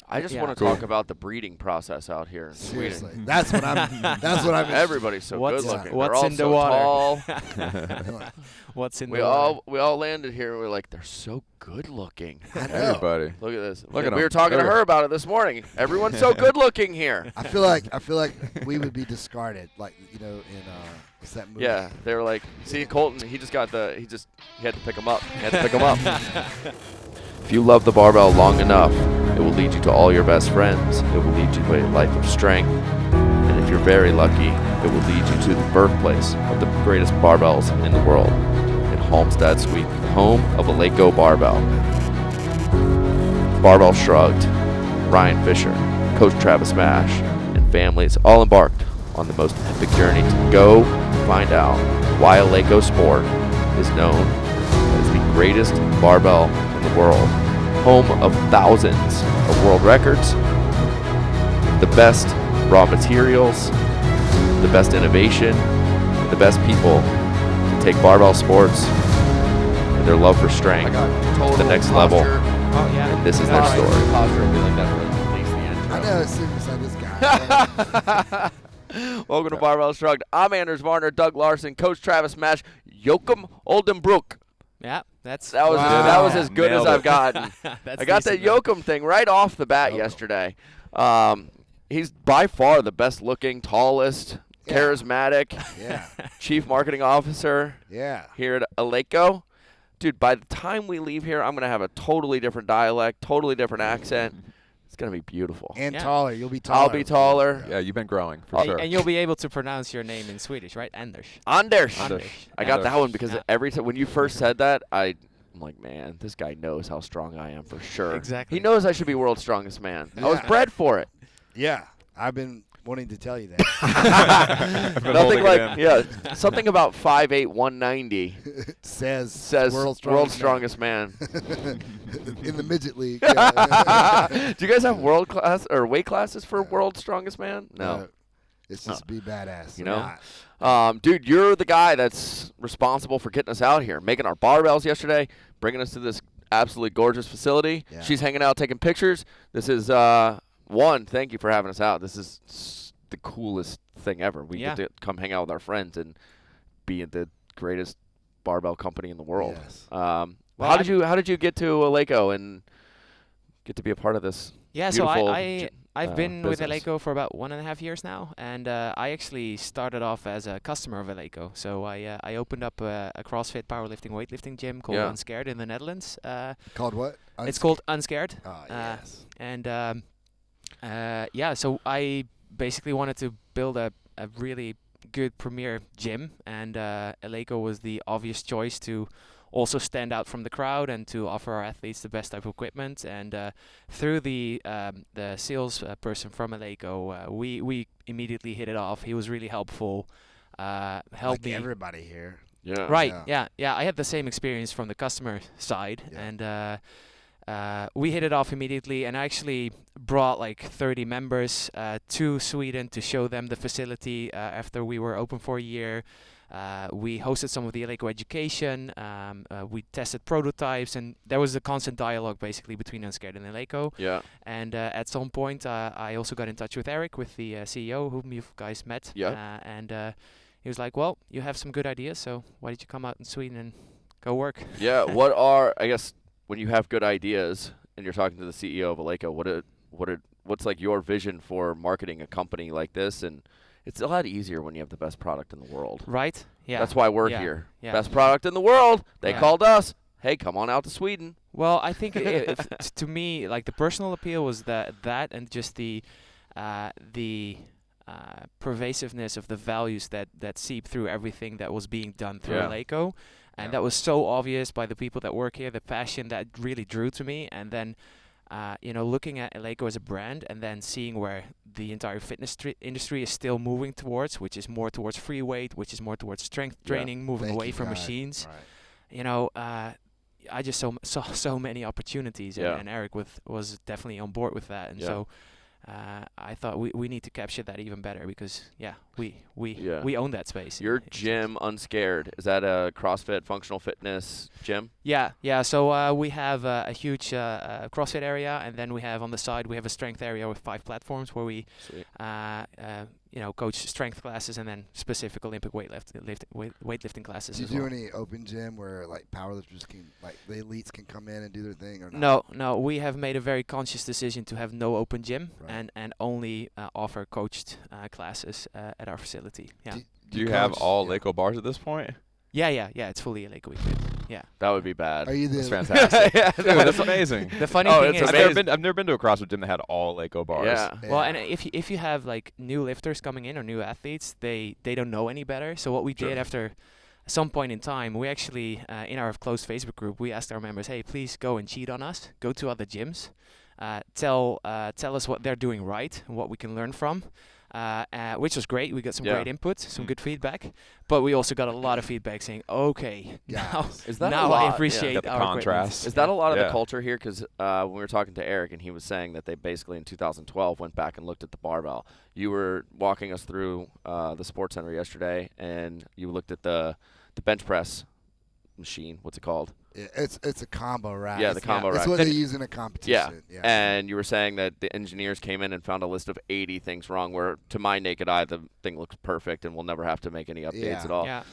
I just want to talk about the breeding process out here in Seriously, Sweden. that's what I'm. Everybody's so good looking. What's They're all in the so water? tall. What's in the water? We all landed here and we're like, they're so good looking. I know. Everybody. Look at this. Look at we were 'em. talking to Look at her about it this morning. Everyone's so good looking here. I feel like we would be discarded, like in what's that movie? Yeah, they were like, see, Colton, he had to pick him up. If you love the barbell long enough, it will lead you to all your best friends. It will lead you to a life of strength. And if you're very lucky, it will lead you to the birthplace of the greatest barbells in the world, in Halmstad, Sweden, home of Eleiko Barbell. Barbell Shrugged, Ryan Fisher, Coach Travis Mash, and families all embarked on the most epic journey to go find out why Eleiko Sport is known as the greatest barbell in the world, home of thousands of world records, the best raw materials, the best innovation, and the best people to take barbell sports and their love for strength to the next level. Oh, yeah. And this is their story. I know, as soon as this guy. Welcome to Barbell Shrugged. I'm Anders Varner, Doug Larson, Coach Travis Mash, Jochem Oldenbroek. Yeah, that was as good as I've gotten. I got that Jochem thing right off the bat yesterday. He's by far the best looking, tallest, charismatic chief marketing officer here at Eleiko. Dude, by the time we leave here, I'm going to have a totally different dialect, totally different accent. It's going to be beautiful. And taller. You'll be taller. I'll be taller. Yeah, you've been growing, for sure. And you'll be able to pronounce your name in Swedish, right? Anders. Anders. Anders. I got that one because every time when you first said that, I'm like, man, this guy knows how strong I am for sure. Exactly. He knows I should be world's strongest man. I was bred for it. Yeah, I've been wanting to tell you that. Nothing like, something about 5'8", 190 says world's strongest man. In the midget league. Do you guys have world class or weight classes for world's strongest man? No. It's just be badass. You know? Dude, you're the guy that's responsible for getting us out here, making our barbells yesterday, bringing us to this absolutely gorgeous facility. Yeah. She's hanging out, taking pictures. This is, thank you for having us out. This is the coolest thing ever. We get to come hang out with our friends and be at the greatest barbell company in the world. Yes. How did you get to Eleiko and get to be a part of this? Yeah, so beautiful I've been business? with Eleiko for about 1.5 years now, and I actually started off as a customer of Eleiko. So I opened up a CrossFit powerlifting weightlifting gym called Unscared in the Netherlands. Called what? It's called Unscared. Oh, yes. And so I basically wanted to build a really good premier gym, and Eleiko was the obvious choice to also stand out from the crowd and to offer our athletes the best type of equipment. And through the sales person from Eleiko, we immediately hit it off. He was really helpful. Helped me. Everybody here. Yeah. Right. Yeah. I had the same experience from the customer side, and we hit it off immediately. And I actually brought like 30 members to Sweden to show them the facility after we were open for a year. We hosted some of the Eleiko education. We tested prototypes, and there was a constant dialogue basically between Unscared and Eleiko. Yeah. And at some point, I also got in touch with Eric, with the CEO, whom you guys met. Yeah. And he was like, "Well, you have some good ideas, so why did you come out in Sweden and go work?" Yeah. When you have good ideas and you're talking to the CEO of Eleiko, what's like your vision for marketing a company like this? And it's a lot easier when you have the best product in the world. Right? Yeah. That's why we're here. Yeah. Best product in the world. They called us. Hey, come on out to Sweden. Well, I think to me, like the personal appeal was that and just the pervasiveness of the values that seep through everything that was being done through Eleiko. And that was so obvious by the people that work here, the passion that really drew to me. And then, looking at Eleiko as a brand and then seeing where the entire fitness industry is still moving towards, which is more towards free weight, which is more towards strength training, moving away from machines. Right. I just saw so many opportunities, and Eric was definitely on board with that. And so I thought we need to capture that even better because we own that space. Your gym, Unscared, is that a CrossFit functional fitness gym? Yeah. So we have a huge CrossFit area, and then we have on the side we have a strength area with 5 platforms where we coach strength classes and then specific Olympic weightlifting classes. Do you as do well. any open gym where like powerlifters can, like the elites can come in and do their thing, or not? No. We have made a very conscious decision to have no open gym Right. and only offer coached classes at our facility. Yeah. Do you have coach- all yeah. Eleiko bars at this point? Yeah. It's fully Eleiko equipped. Yeah. That would be bad. Are you the That's fantastic. Yeah, Dude, that's amazing. The funny Oh, thing it's is, amazing. I've never been to a CrossFit gym that had all Eleiko bars. Yeah. well, and if you have like new lifters coming in or new athletes, they don't know any better. So what we Sure. did after some point in time, we actually in our closed Facebook group, we asked our members, hey, please go and cheat on us. Go to other gyms. Tell us what they're doing right and what we can learn from. Which was great. We got some great input, some good feedback, but we also got a lot of feedback saying, "Okay, now Is that a now lot? I appreciate Got the our contrast. Is that a lot of the Yeah. culture here? Because when we were talking to Eric, and he was saying that they basically in 2012 went back and looked at the barbell. You were walking us through the sports center yesterday, and you looked at the bench press machine. What's it called? Yeah, it's a combo rack. Yeah, the combo It's rack. what Then- they use in a competition. Yeah. And you were saying that the engineers came in and found a list of 80 things wrong, where to my naked eye, the thing looks perfect and we'll never have to make any updates Yeah. at all. Yeah.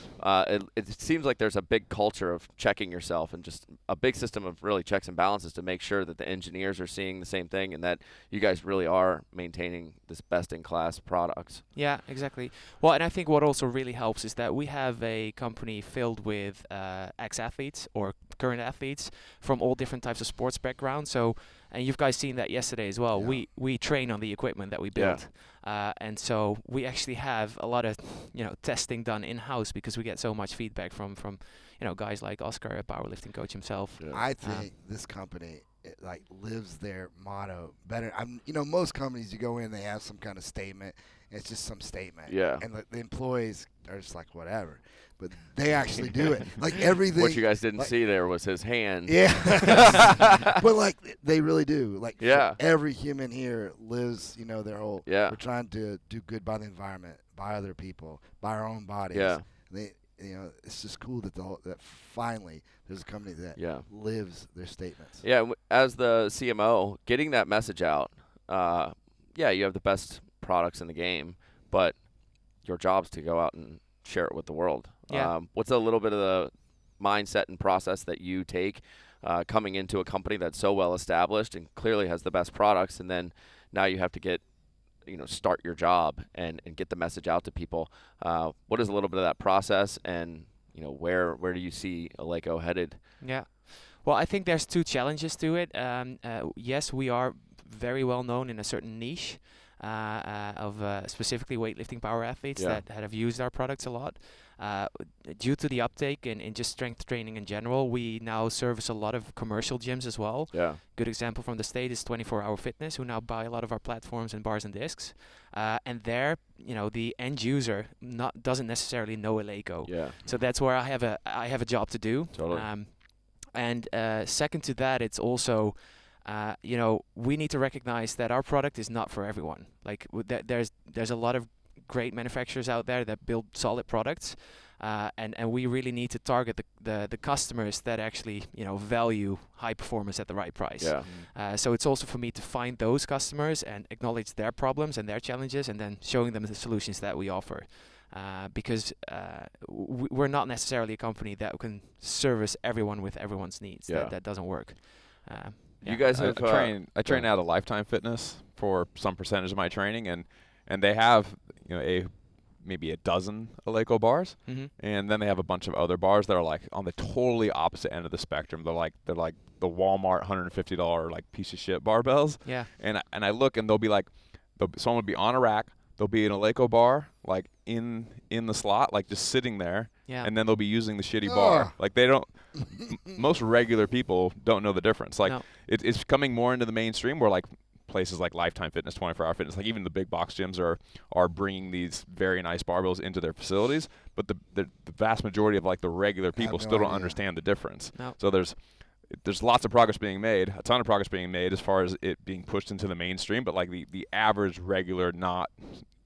It seems like there's a big culture of checking yourself and just a big system of really checks and balances to make sure that the engineers are seeing the same thing and that you guys really are maintaining this best-in-class products. Yeah, exactly. Well, and I think what also really helps is that we have a company filled with ex-athletes or current athletes from all different types of sports backgrounds. So, and you guys seen that yesterday as well. Yeah. We train on the equipment that we build, and so we actually have a lot of testing done in house because we get so much feedback from guys like Oscar, a powerlifting coach himself. Yeah. I think this company like lives their motto better. Most companies you go in, they have some kind of statement. It's just some statement. Yeah. And the employees are just like whatever, but they actually do it. Like everything. What you guys didn't like- see there was his hand. Yeah. But like they really do. Like Yeah. every human here lives, their whole. Yeah. We're trying to do good by the environment, by other people, by our own bodies. Yeah. It's just cool that finally there's a company that lives their statements. Yeah, as the CMO, getting that message out, you have the best products in the game, but your job's to go out and share it with the world. Yeah. What's a little bit of the mindset and process that you take coming into a company that's so well established and clearly has the best products, and then now you have to start your job and get the message out to people? What is a little bit of that process, and where do you see Eleiko headed? Yeah. Well, I think there's 2 challenges to it. Yes, we are very well known in a certain niche of specifically weightlifting power athletes that have used our products a lot. Due to the uptake in just strength training in general, we now service a lot of commercial gyms as well. Yeah. Good example from the state is 24 Hour Fitness, who now buy a lot of our platforms and bars and discs. And there, the end user doesn't necessarily know Eleiko. Yeah. So that's where I have a job to do. Totally. And second to that, it's also, we need to recognize that our product is not for everyone. Like there's a lot of great manufacturers out there that build solid products, and we really need to target the customers that actually value high performance at the right price. Yeah. So it's also for me to find those customers and acknowledge their problems and their challenges, and then showing them the solutions that we offer. Because we're not necessarily a company that can service everyone with everyone's needs. Yeah. That doesn't work. You guys have I train out of Lifetime Fitness for some percentage of my training, and they have maybe a dozen Eleiko bars, and then they have a bunch of other bars that are like on the totally opposite end of the spectrum. They're like the Walmart $150 like piece of shit barbells. Yeah. And I look, and they'll be like, someone will be on a rack. There'll be an Eleiko bar like in the slot, like just sitting there. Yeah. And then they'll be using the shitty bar. Like they don't. Most regular people don't know the difference. Like No. it's coming more into the mainstream where like places like Lifetime Fitness, 24 Hour Fitness, like even the big box gyms are bringing these very nice barbells into their facilities. But the vast majority of like the regular people no still don't idea. understand the difference. No. So there's there's lots of progress being made, a ton of progress being made as far as it being pushed into the mainstream, but like the average regular, not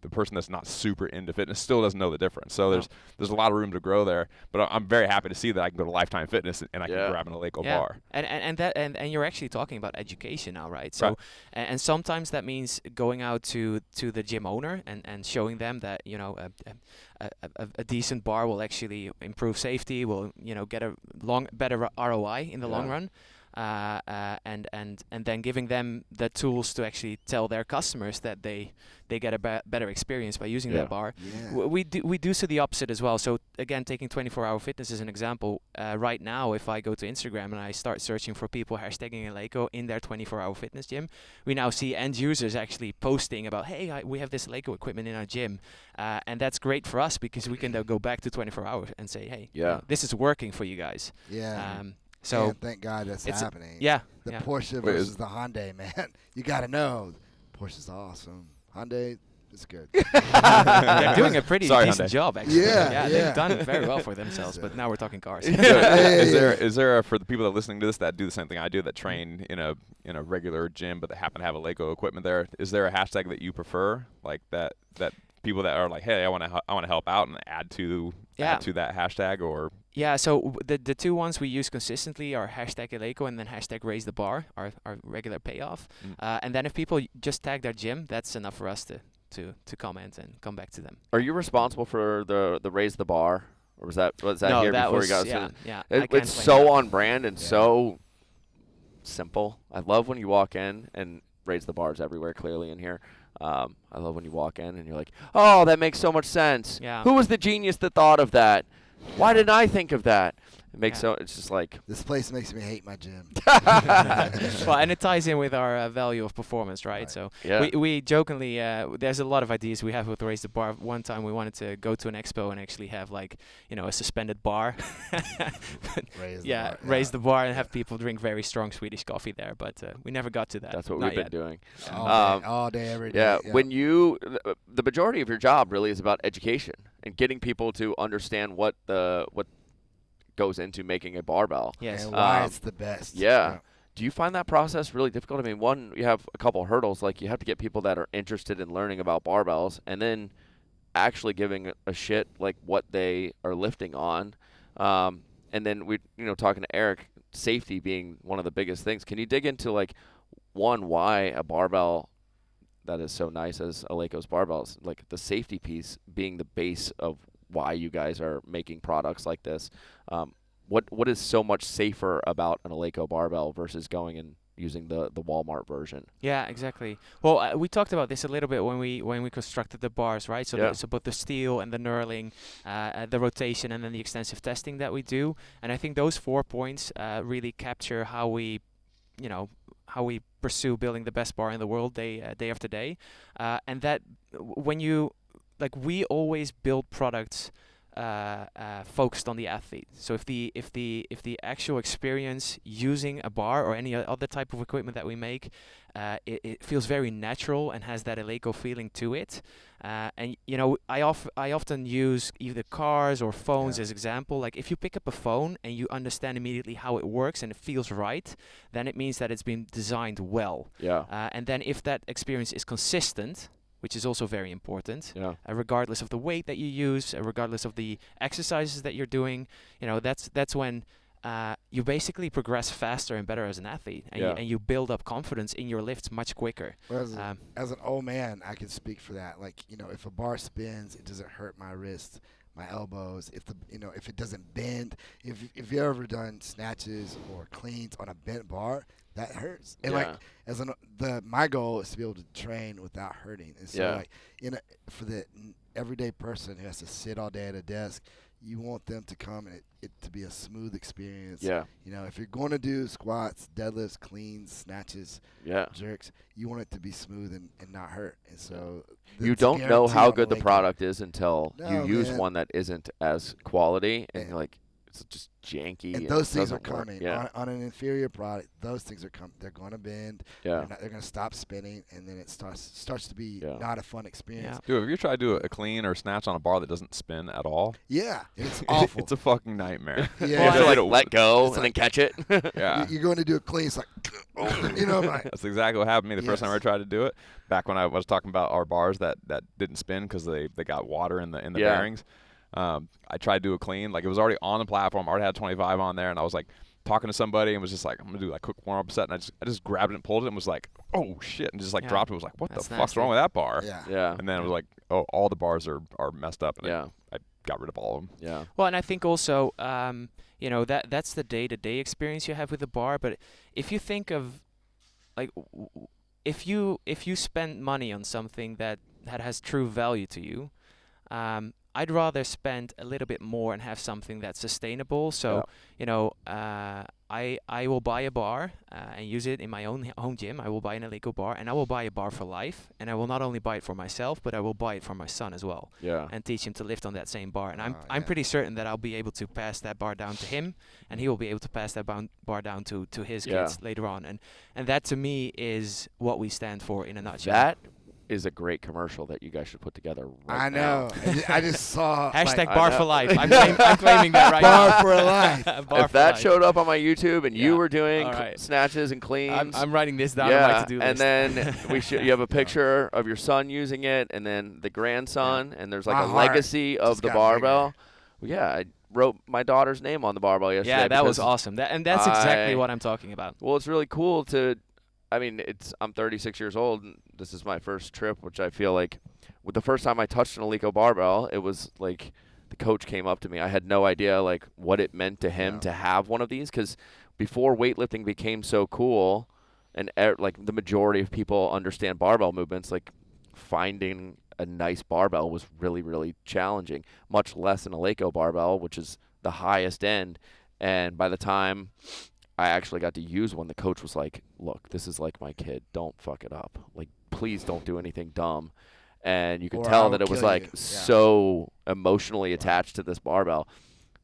the person that's not super into fitness still doesn't know the difference. So there's a lot of room to grow there. But I'm very happy to see that I can go to Lifetime Fitness and I can grab an Eleiko bar. And you're actually talking about education now, right? So and sometimes that means going out to the gym owner and showing them that a decent bar will actually improve safety, will get a better ROI in the long run. And then giving them the tools to actually tell their customers that they get a better experience by using that bar. Yeah. We do see the opposite as well. So again, taking 24-hour fitness as an example, right now if I go to Instagram and I start searching for people hashtagging Eleiko in their 24-hour fitness gym, we now see end users actually posting about, hey, we have this Eleiko equipment in our gym, and that's great for us because we can then go back to 24 hours and say, hey, this is working for you guys. So man, thank God that's happening. The Porsche versus the Hyundai, man. You got to know. Porsche's awesome. Hyundai is good. They're doing a pretty decent Hyundai. job, actually. Yeah. They've done very well for themselves, but now we're talking cars. Is there for the people that are listening to this that do the same thing I do, that train in a regular gym but they happen to have Eleiko equipment there? Is there a hashtag that you prefer, like that people that are like, hey, I want to help out and add to that hashtag? Or so the two ones we use consistently are hashtag Eleiko and then hashtag raise the bar, our regular payoff. And then if people just tag their gym, that's enough for us to comment and come back to them. Are you responsible for the raise the bar, or was that no, here that before was, you got it's so on brand and so simple. I love when you walk in and raise the bars everywhere clearly in here. I love when you walk in and you're like, oh, that makes so much sense. Yeah. Who was the genius that thought of that? Why didn't I think of that? It makes it's just like this place makes me hate my gym. Well, and it ties in with our value of performance, right? So we jokingly, there's a lot of ideas we have with Raise the Bar. One time we wanted to go to an expo and actually have a suspended bar. Raise the bar and have people drink very strong Swedish coffee there. But we never got to that. That's what we've been doing. All day, every day. Yeah, when the majority of your job really is about education and getting people to understand what goes into making a barbell. Yes. And why it's the best. Yeah. Do you find that process really difficult? I mean, one, you have a couple hurdles. Like, you have to get people that are interested in learning about barbells and then actually giving a shit like what they are lifting on. And then we, talking to Eric, safety being one of the biggest things. Can you dig into why a barbell that is so nice as Eleiko's barbells, like the safety piece being the base of why you guys are making products like this? What is so much safer about an Eleiko barbell versus going and using the Walmart version? Yeah, exactly. Well, we talked about this a little bit when we constructed the bars, right? So so both the steel and the knurling, the rotation, and then the extensive testing that we do. And I think those 4 points really capture how we pursue building the best bar in the world day after day. And that when you we always build products focused on the athlete. So if the actual experience using a bar or any other type of equipment that we make, it feels very natural and has that Eleiko feeling to it. And I often use either cars or phones as example. Like, if you pick up a phone and you understand immediately how it works and it feels right, then it means that it's been designed well. And then if that experience is consistent, which is also very important, regardless of the weight that you use, regardless of the exercises that you're doing, that's when you basically progress faster and better as an athlete, and you build up confidence in your lifts much quicker. Well, as an old man, I can speak for that. If a bar spins, it doesn't hurt my wrist, my elbows. If it doesn't bend, if you ever done snatches or cleans on a bent bar, that hurts. And my goal is to be able to train without hurting. And so for the everyday person who has to sit all day at a desk, you want them to come and it to be a smooth experience. If you're going to do squats, deadlifts, cleans, snatches, jerks, you want it to be smooth and not hurt. And so you don't know how good the product is until you use one that isn't as quality, and you're like, it's just janky. And those things are doesn't work. coming Yeah. on an inferior product. Those things are coming. They're going to bend. Yeah. They're going to stop spinning, and then it starts to be not a fun experience. Dude, have you tried to do a clean or snatch on a bar that doesn't spin at all? Yeah, it's awful. It's a fucking nightmare. Yeah. You have to like let go and like- then catch it. Yeah. You're going to do a clean. It's like, you know, like, That's exactly what happened to me the first time I Yes. tried to do it. Back when I was talking about our bars that didn't spin because they got water in the Yeah. bearings. I tried to do a clean. Like, it was already on the platform. I already had 25 on there, and I was like talking to somebody and was just like, I'm gonna do like quick warm up set, and I just grabbed it and pulled it and was like, oh shit, and just like dropped it. Was like, what That's the fuck's nasty. wrong with that bar? yeah. Yeah. And then it was like, oh, all the bars are messed up, and Yeah. I got rid of all of them. Yeah. Well, and I think also, you know, that's the day-to-day experience you have with the bar. But if you think of, like, if you spend money on something that has true value to you, I'd rather spend a little bit more and have something that's sustainable. So, you know, I will buy a bar and use it in my own home gym. I will buy an Eleiko bar, and I will buy a bar for life. And I will not only buy it for myself, but I will buy it for my son as well. Yeah. And teach him to lift on that same bar. And I'm yeah. pretty certain that I'll be able to pass that bar down to him, and he will be able to pass that bar down to his kids later on. And that to me is what we stand for in a nutshell. That is a great commercial that you guys should put together right I know. I just saw Hashtag like, bar for life. I'm claiming that right bar now. for life. Bar If for that life. showed up on my YouTube and you Yeah. were doing All right. snatches and cleans, I'm writing this down on my to-do list. and then you have a picture of your son using it, and then the grandson, and there's like My a heart legacy of just the got barbell. Yeah, I wrote my daughter's name on the barbell yesterday. yeah, that was because- awesome. That's exactly I- what I'm talking about. Well, it's really cool to. I mean, I'm 36 years old, and this is my first trip, which I feel like, with the first time I touched an Eleiko barbell, it was like the coach came up to me. I had no idea like what it meant to him to have one of these, because before weightlifting became so cool, and like the majority of people understand barbell movements, like finding a nice barbell was really, really challenging. Much less an Eleiko barbell, which is the highest end. And by the time I actually got to use one, the coach was like, look, this is like my kid. Don't fuck it up. Like, please don't do anything dumb. And you could Or tell I'll that it was kill like you. Yeah. so emotionally attached to this barbell.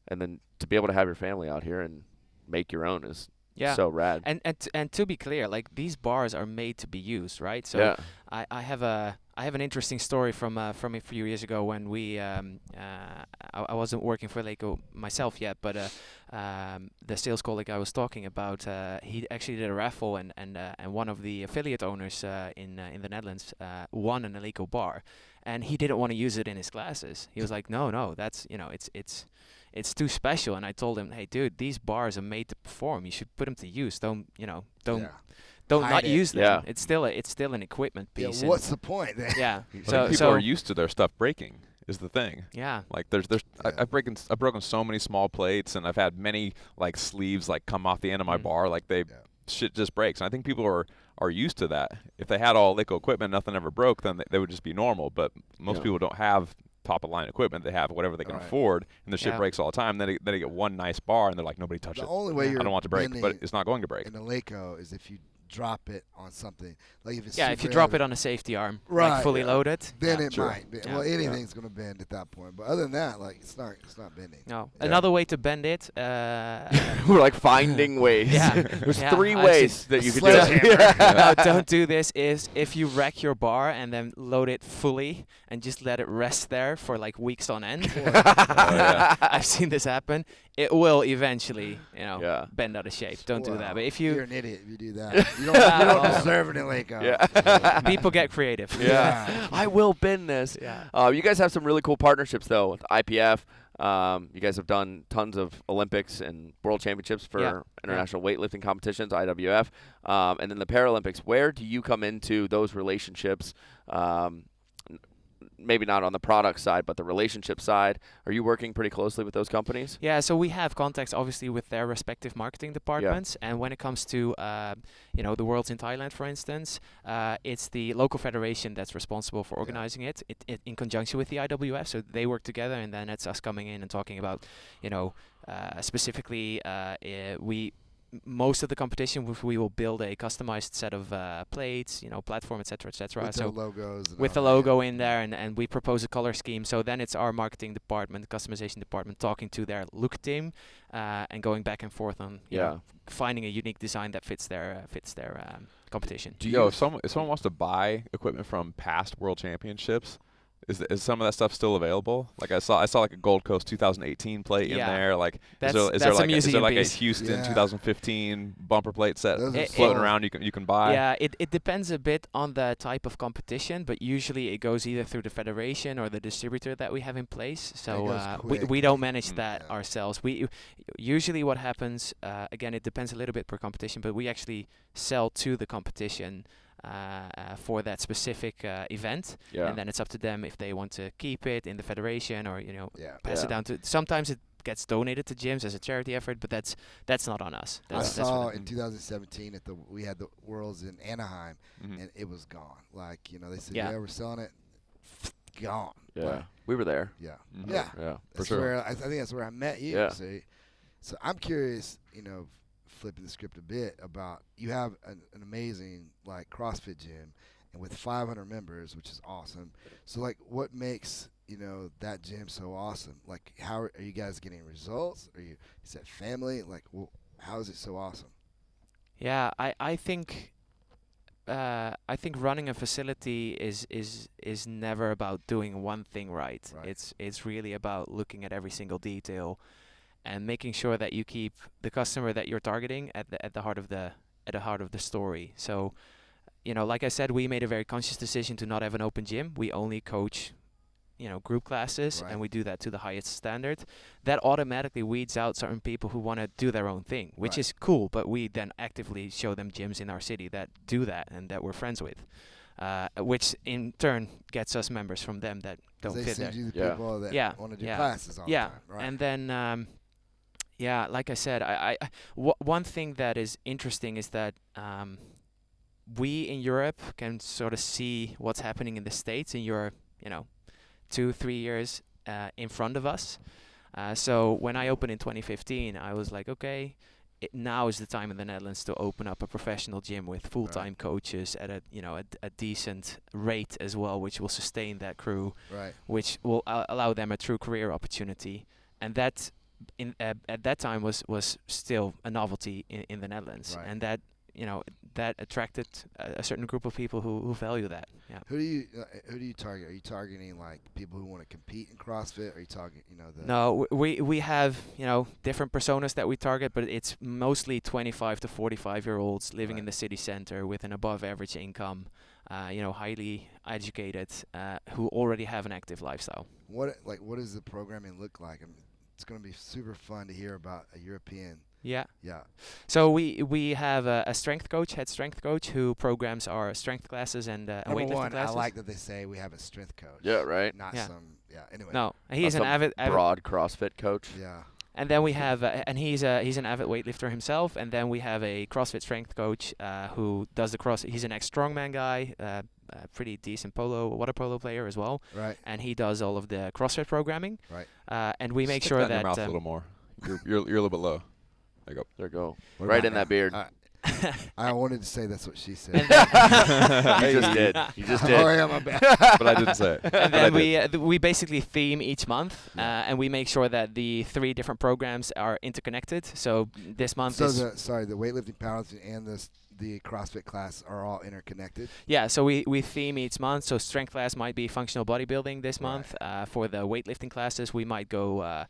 And then to be able to have your family out here and make your own is so rad. And to be clear, like, these bars are made to be used, right? So yeah. I have an interesting story from a few years ago when we I wasn't working for Eleiko myself yet, but the sales colleague I was talking about, he actually did a raffle, and one of the affiliate owners in the Netherlands won an Eleiko bar, and he didn't want to use it in his classes. He was like, no, that's, you know, it's too special. And I told him, hey, dude, these bars are made to perform. You should put them to use. Don't Hide not it. use them. Yeah. It's still an equipment Yeah, piece. what's the point then? yeah. So people are used to their stuff breaking is the thing. Yeah. Like I've broken so many small plates, and I've had many like sleeves like come off the end of my bar, like shit just breaks. And I think people are used to that. If they had all Eleiko equipment, nothing ever broke, then they would just be normal. But most people don't have top of line equipment. They have whatever they can afford, and the shit breaks all the time. Then they get one nice bar, and they're like, nobody touch it. The only way I don't want it to break, bending but it's not going to break. in Eleiko is if you drop it on something. Like if it's if you super drop heavy, it on a safety arm, Right, like fully loaded, then it Sure. might. Yeah. Well, anything's gonna bend at that point. But other than that, like it's not bending. No. Yeah. Another way to bend it. We're like finding ways. Yeah. There's Yeah, 3 I've ways seen- that you could do Sledgehammer. it. No, don't do this. Is if you wreck your bar and then load it fully and just let it rest there for like weeks on end. I've seen this happen. It will eventually, bend out of shape. Don't do that. But if you're you an idiot if you do that. You don't deserve an Eleiko. Yeah. people get creative. Yeah. I will bend this. Yeah. You guys have some really cool partnerships, though, with IPF. You guys have done tons of Olympics and World Championships for international weightlifting competitions, IWF, and then the Paralympics. Where do you come into those relationships? Maybe not on the product side, but the relationship side. Are you working pretty closely with those companies? Yeah, so we have contacts obviously with their respective marketing departments, and when it comes to the Worlds in Thailand, for instance, it's the local federation that's responsible for organizing it in conjunction with the IWF. So they work together, and then it's us coming in and talking about, specifically most of the competition, we will build a customized set of plates, platform, etc., etc. With So the logos. And with the all that, logo yeah. in there, and we propose a color scheme. So then it's our marketing department, customization department, talking to their look team, and going back and forth on finding a unique design that fits their competition. If someone wants to buy equipment from past World Championships, is some of that stuff still available? Like I saw like a Gold Coast 2018 plate in there. Like is there like a Houston 2015 bumper plate set floating around you can buy? Yeah, it depends a bit on the type of competition, but usually it goes either through the federation or the distributor that we have in place. So we don't manage that ourselves. We usually what happens, again, it depends a little bit per competition, but we actually sell to the competition for that specific event, and then it's up to them if they want to keep it in the federation or pass it down to. Sometimes it gets donated to gyms as a charity effort, but that's not on us. I saw in 2017 we had the Worlds in Anaheim, and it was gone. Like they said, we're selling it, gone. Yeah, like, we were there. Yeah, yeah, for sure. I think that's where I met you. Yeah. See? So I'm curious, flipping the script a bit about you have an amazing like CrossFit gym and with 500 members, which is awesome. So like what makes that gym so awesome? Like how are you guys getting results? Is that family? Like how is it so awesome? Yeah, I think running a facility is never about doing one thing right. It's really about looking at every single detail and making sure that you keep the customer that you're targeting at the heart of the story. So, like I said, we made a very conscious decision to not have an open gym. We only coach, group classes, and we do that to the highest standard. That automatically weeds out certain people who want to do their own thing, which is cool. But we then actively show them gyms in our city that do that and that we're friends with, which in turn gets us members from them that don't fit there. They send you the people that want to do classes all the time. Right. And then. Like I said, one thing that is interesting is that we in Europe can sort of see what's happening in the States, and you're, 2-3 years in front of us. So when I opened in 2015, I was like, okay, now is the time in the Netherlands to open up a professional gym with full-time coaches at a decent rate as well, which will sustain that crew, which will allow them a true career opportunity, and that. At that time was still a novelty in the Netherlands, and that that attracted a certain group of people who value that. Yeah. Who do you target? Are you targeting like people who want to compete in CrossFit? Or are you targeting No, we have different personas that we target, but it's mostly 25 to 45-year-olds living in the city center with an above average income, highly educated, who already have an active lifestyle. What does the programming look like? I mean, it's going to be super fun to hear about a European. Yeah. Yeah. So we have a head strength coach who programs our strength classes and weightlifting classes. I like that they say we have a strength coach. Yeah, right. Not some. Yeah. Anyway. No, he's an avid broad CrossFit coach. Yeah. And then we have, and he's an avid weightlifter himself. And then we have a CrossFit strength coach who does the cross. He's an ex-strongman guy, pretty decent water polo player as well. Right. And he does all of the CrossFit programming. Right. And we make Stick sure that that in your mouth a little more. You're a little bit low. There you go. There you go. What right about in that beard. I wanted to say that's what she said. You just did. You just did. Oh yeah, my bad. But I didn't say it. And then we basically theme each month, and we make sure that the 3 different programs are interconnected. So this month the weightlifting, powerlifting, and the CrossFit class are all interconnected. Yeah, so we theme each month. So strength class might be functional bodybuilding this month. For the weightlifting classes, we might go,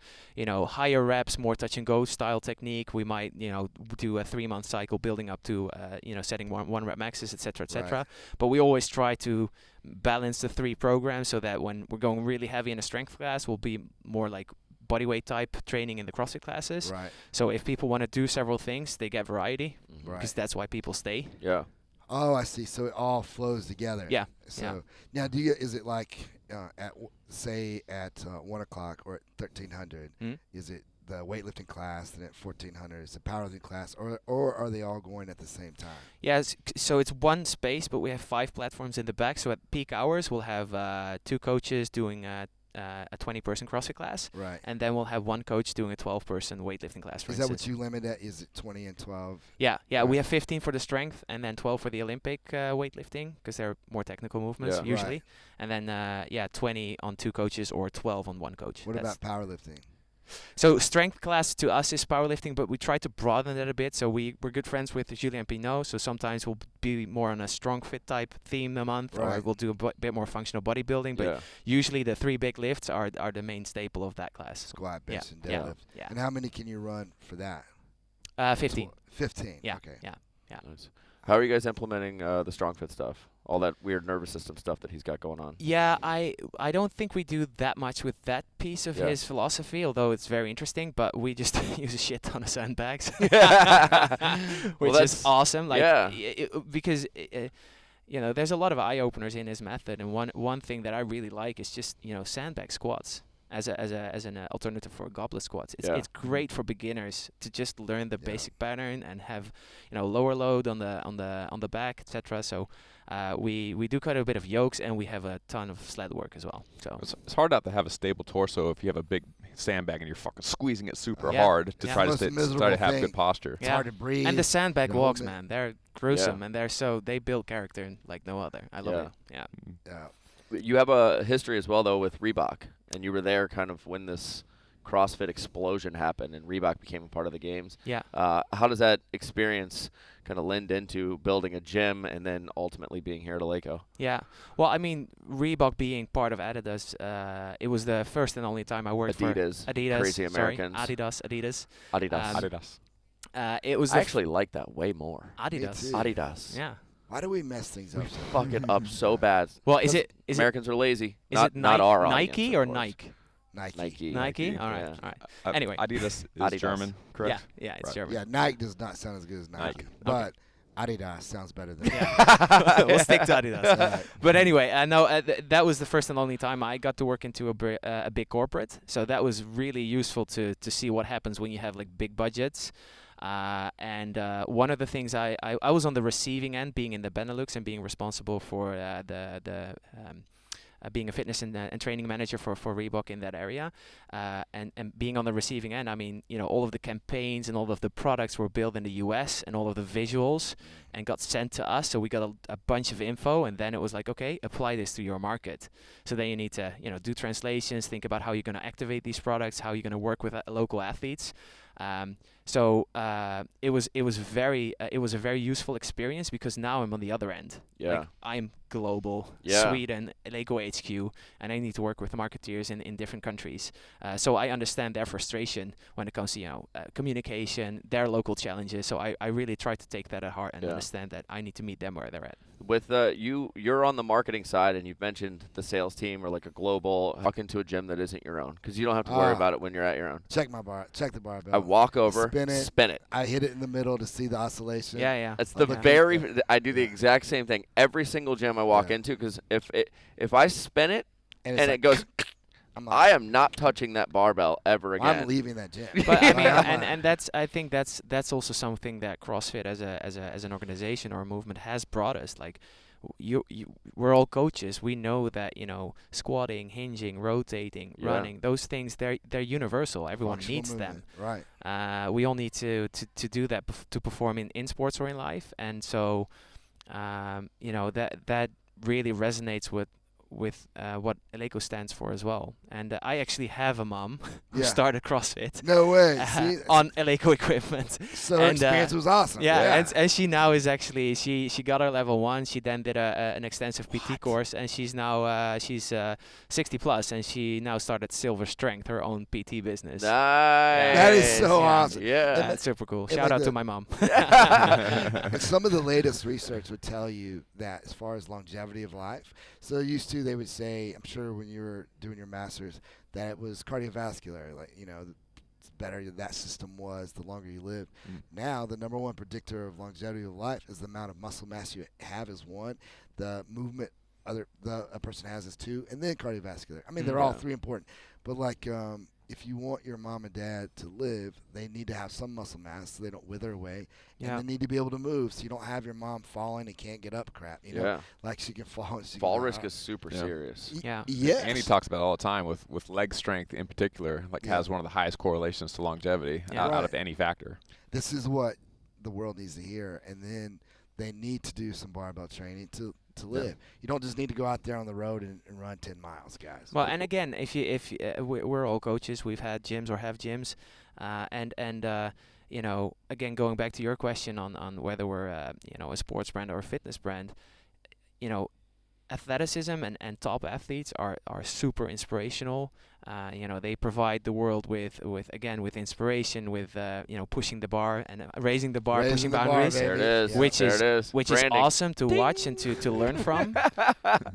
higher reps, more touch and go style technique. We might, do a 3-month cycle building up to, setting one rep maxes, etc., etc. Right. But we always try to balance the 3 programs so that when we're going really heavy in a strength class, we'll be more like bodyweight type training in the CrossFit classes. Right. So if people want to do several things, they get variety, Right. because that's why people stay. Yeah. Oh, I see. So it all flows together. Yeah. So now, is it like at 1 o'clock or at 1300? Is it the weightlifting class, and at 1400 is the powerlifting class, or are they all going at the same time? Yes, so it's one space, but we have 5 platforms in the back. So at peak hours, we'll have 2 coaches doing a 20-person CrossFit class, Right. and then we'll have one coach doing a 12-person weightlifting class. For Is that instance. what you limit at? Is it 20 and 12? Yeah, Right. we have 15 for the strength, and then 12 for the Olympic weightlifting, because they're more technical movements Yeah. usually. Right. And then 20 on 2 coaches or 12 on 1 coach. What about powerlifting? So strength class to us is powerlifting, but we try to broaden it a bit. So we're good friends with Julien Pinot. So sometimes we'll be more on a strong fit type theme a month, or Right. we'll do a bit more functional bodybuilding. But usually the 3 big lifts are the main staple of that class. Squat, bench, and Yeah. deadlift. Yeah. And how many can you run for that? 15. 15. Yeah. Okay. Yeah. Nice. How are you guys implementing the strong fit stuff? All that weird nervous system stuff that he's got going on. Yeah, I don't think we do that much with that piece of Yeah. his philosophy, although it's very interesting. But we just use a shit ton of sandbags, which is awesome. Like, because there's a lot of eye openers in his method, and one thing that I really like is just sandbag squats as an alternative for goblet squats. It's great for beginners to just learn the basic pattern and have lower load on the back, etc. So we do quite a bit of yokes, and we have a ton of sled work as well. So it's hard not to have a stable torso if you have a big sandbag and you're fucking squeezing it super Yeah. hard to Yeah. try to Most stay, miserable try to have thing. good posture. It's hard to breathe. And the sandbag the walks, movement. man, they're gruesome, and they build character like no other. I love it. Yeah. Yeah. You have a history as well, though, with Reebok, and you were there kind of when this CrossFit explosion happened and Reebok became a part of the games. Yeah. How does that experience kind of lend into building a gym and then ultimately being here at Eleiko? Yeah. Well, I mean, Reebok being part of Adidas, it was the first and only time I worked for Adidas. Adidas. Crazy Americans. Adidas. Adidas. Adidas. It was I actually like that way more. Adidas. too. Adidas. Yeah. Why do we mess things up? We fuck it up so bad. Well, is it Americans are lazy. is not it not our Nike audience, or of course. Nike? Nike. Nike. All right. yeah. All right. Anyway. Adidas is Adidas. German, correct? Yeah, it's Right. German. Yeah, Nike does not sound as good as Nike. Nike. But Adidas sounds better than Yeah. We'll stick to Adidas. Right. But anyway, that was the first and only time I got to work into a big corporate. So that was really useful to see what happens when you have like big budgets. And one of the things I was on the receiving end, being in the Benelux and being responsible for being a fitness and training manager for Reebok in that area, and being on the receiving end. I mean, all of the campaigns and all of the products were built in the US, and all of the visuals and got sent to us. So we got a bunch of info, and then it was like, okay, apply this to your market. So then you need to do translations, think about how you're going to activate these products, how you're going to work with local athletes. So it was a very useful experience, because now I'm on the other end. Yeah. Like, I'm global, Yeah. Sweden, Eleiko HQ, and I need to work with marketeers in different countries. So I understand their frustration when it comes to communication, their local challenges. So I really try to take that at heart and understand that I need to meet them where they're at. With you're on the marketing side, and you've mentioned the sales team or like a global. Walk into a gym that isn't your own, because you don't have to worry about it when you're at your own. Check the barbell. I walk over, spin it. it. I hit it in the middle to see the oscillation. Yeah. That's the Okay. I do the exact same thing every single gym I walk into, because if I spin it and it's it goes, I'm I am not touching that barbell ever again. I'm leaving that gym. But I mean, I'm and I think that's also something that CrossFit as an organization or a movement has brought us. Like, we're all coaches. We know that squatting, hinging, rotating, running, those things they're universal. Everyone Functional needs them. movement. Right. We all need to do that to perform in sports or in life, and so that really resonates with what Eleiko stands for as well. And I actually have a mom who started CrossFit. No way. See, on Eleiko equipment. So her experience was awesome. Yeah. And she now is actually she got her level 1. She then did an extensive PT course, and she's now 60 plus, and she now started Silver Strength, her own PT business. Nice. That is so awesome. Yeah. That's super cool. and Shout like out to my mom. And some of the latest research would tell you that as far as longevity of life, so used to they would say, I'm sure when you were doing your master's, that it was cardiovascular, like the better that system was, the longer you lived. Now the number one predictor of longevity of life is the amount of muscle mass you have is one, the movement a person has is two, and then cardiovascular. I mean, they're all three important, but like if you want your mom and dad to live, they need to have some muscle mass so they don't wither away. Yeah. And they need to be able to move so you don't have your mom falling and can't get up crap. You know, Yeah. like she can fall. And she Fall can risk is super serious. Yeah. Yes. And he talks about it all the time with leg strength in particular, like Yeah. has one of the highest correlations to longevity out of any factor. This is what the world needs to hear, and then they need to do some barbell training to live. You don't just need to go out there on the road and run 10 miles, guys. Well, and again, we're all coaches, we've had gyms or have gyms, and you know, again, going back to your question on whether we're you know, a sports brand or a fitness brand, you know, athleticism and top athletes are super inspirational. You know, they provide the world with inspiration, with you know, pushing the bar and raising the bar, pushing boundaries. There it is. Which is Branding. awesome to watch and to learn from.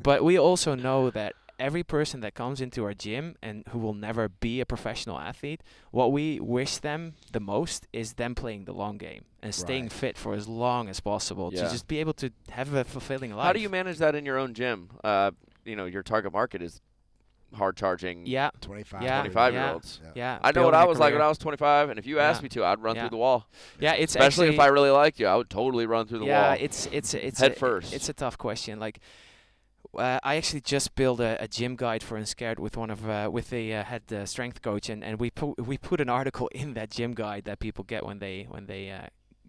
But we also know that every person that comes into our gym and who will never be a professional athlete, what we wish them the most is them playing the long game and staying fit for as long as possible to just be able to have a fulfilling life. How do you manage that in your own gym? You know, your target market is hard charging 25, 25-year-olds. Yeah. I know what building I a was like career. when I was 25, and if you asked me to, I'd run through the wall. Yeah, it's especially actually, if I really liked you, I would totally run through the wall. It's head first. It's a tough question. Like, I actually just built a gym guide for Unscared with one of with the head strength coach, and we put an article in that gym guide that people get when they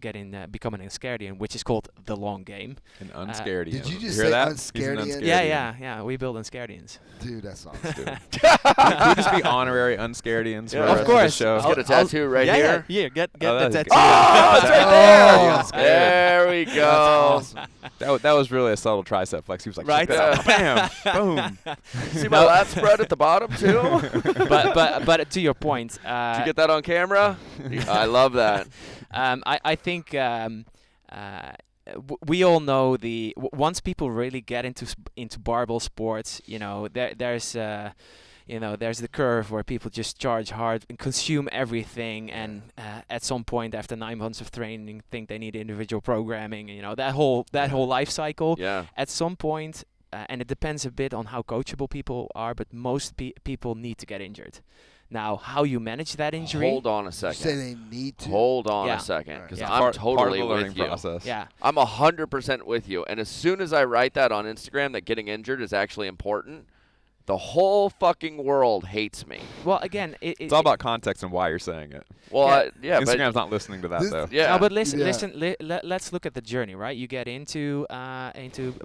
get in becoming an Unscaredian, which is called The Long Game. An Unscaredian. Did you just hear say that? Unscaredian? He's an Yeah. We build Unscaredians. Dude, that's awesome. Can we just be honorary Unscaredians? Yeah, for of the course. show? Let's get a tattoo right here. Yeah, get Oh, the that's tattoo. Oh, it's right Oh, there. There we That's go. awesome. That was really a subtle tricep flex. He was like, Right. check that out. Bam, boom. See my lat spread at the bottom too? but to your point, Did you get that on camera? I love that. I think we all know once people really get into barbell sports, you know, there's the curve where people just charge hard and consume everything, and at some point after 9 months of training, think they need individual programming. You know, that whole life cycle. Yeah. At some point, and it depends a bit on how coachable people are, but most people need to get injured. Now, how you manage that injury? Hold on a You second. say they need to. Hold on Yeah. a second, because Yeah. I'm part totally of the learning with you. process. Yeah. I'm 100% with you. And as soon as I write that on Instagram that getting injured is actually important, the whole fucking world hates me. Well, again, It's all about context and why you're saying it. Well, yeah, but Instagram's not listening to that, This- though. yeah. No, but listen. Yeah. Let's look at the journey, right? You get into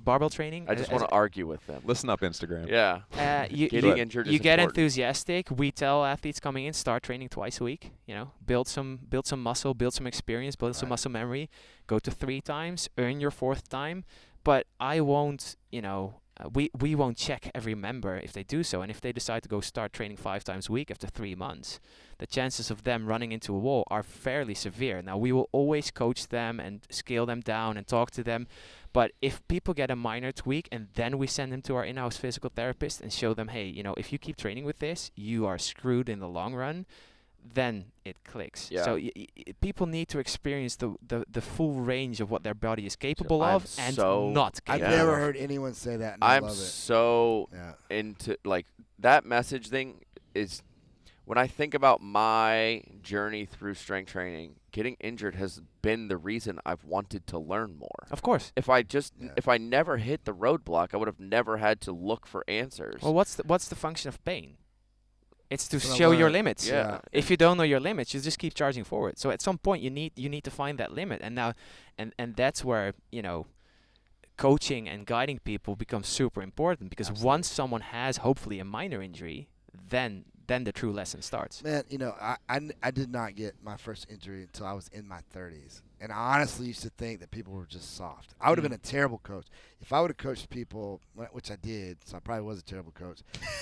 barbell training. I just want to argue with them. Listen up, Instagram. Yeah. you Getting injured you is get important. enthusiastic. We tell athletes coming in, start training twice a week. You know, build some muscle, build some experience, build some muscle memory. Go to 3 times, earn your 4th time. But I won't, you know, we won't check every member if they do so. And if they decide to go start training 5 times a week after 3 months, the chances of them running into a wall are fairly severe. Now, we will always coach them and scale them down and talk to them. But if people get a minor tweak and then we send them to our in-house physical therapist and show them, hey, you know, if you keep training with this, you are screwed in the long run, then it clicks. Yeah. So people need to experience the full range of what their body is capable I'm of and so- not I've Yeah. never heard anyone say that, and I I'm love it. so Yeah. into, like, that message thing is, when I think about my journey through strength training, getting injured has been the reason I've wanted to learn more. Of course. If I never hit the roadblock, I would have never had to look for answers. Well, what's the function of pain? It's to So show your learn. limits. Yeah. If you don't know your limits, you just keep charging forward. So at some point you need to find that limit, and now and that's where, you know, coaching and guiding people becomes super important, because once someone has hopefully a minor injury, then the true lesson starts. Man, you know, I did not get my first injury until I was in my 30s. And I honestly used to think that people were just soft. I would have been a terrible coach. If I would have coached people, which I did, so I probably was a terrible coach.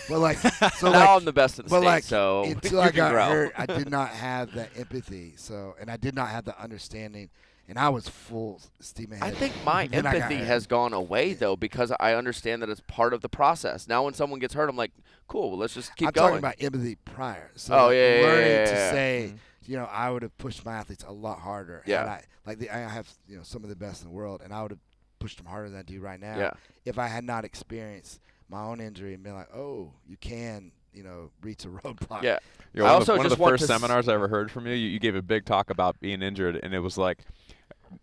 But, like, so, now like, I'm the best in the but, state, like, so until you I can got grow. hurt, I did not have that empathy. So, and I did not have the understanding. And I was full steam ahead. I think my Then I got empathy hurt. has gone away, though, because I understand that it's part of the process. Now when someone gets hurt, I'm like, cool, well, let's just keep I'm going. talking about empathy prior. So Oh, like, yeah, yeah, learning yeah, to yeah. say, you know, I would have pushed my athletes a lot harder. Yeah. And I have, you know, some of the best in the world, and I would have pushed them harder than I do right now. Yeah. If I had not experienced my own injury and been like, oh, you can reach a roadblock. Yeah. You know, I one of also the just first want to seminars I ever heard from you, you gave a big talk about being injured, and it was like,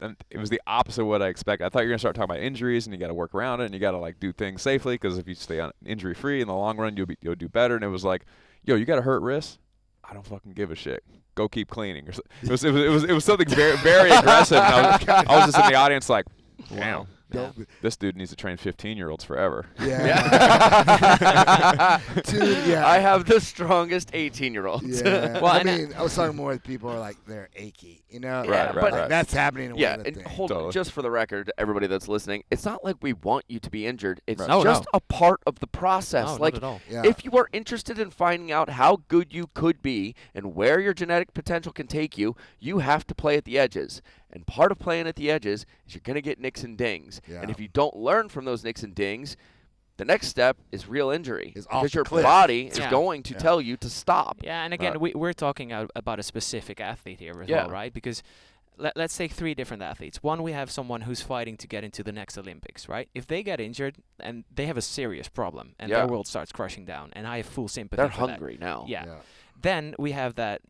and it was the opposite of what I expected. I thought you were gonna start talking about injuries, and you got to work around it, and you got to like do things safely, because if you stay on injury free in the long run, you'll do better. And it was like, yo, you got a hurt wrist? I don't fucking give a shit. Go keep cleaning. It was something very very aggressive. And I was just in the audience like, damn. Yeah. This dude needs to train 15-year-olds forever. Yeah. Dude, yeah. I have the strongest 18-year-olds. Yeah. Well, I and mean, I was talking more with people who are like, they're achy, Right, But right. that's happening in Yeah, and weightlifting. hold Totally. just for the record, everybody that's listening, it's not like we want you to be injured. It's Right. No, just no. a part of the process. No, like, not at all. Yeah. if you are interested in finding out how good you could be and where your genetic potential can take you, you have to play at the edges. And part of playing at the edges is you're going to get nicks and dings. Yeah. And if you don't learn from those nicks and dings, the next step is real injury. Is off Because the your cliff. body is Yeah. going to tell you to stop. Yeah, and again, Right. we're talking about a specific athlete here as Yeah. well, right? Because let's take 3 different athletes. One, we have someone who's fighting to get into the next Olympics, right? If they get injured, and they have a serious problem, and Yeah. their world starts crushing down, and I have full sympathy They're for that. hungry now. Yeah. Then we have that,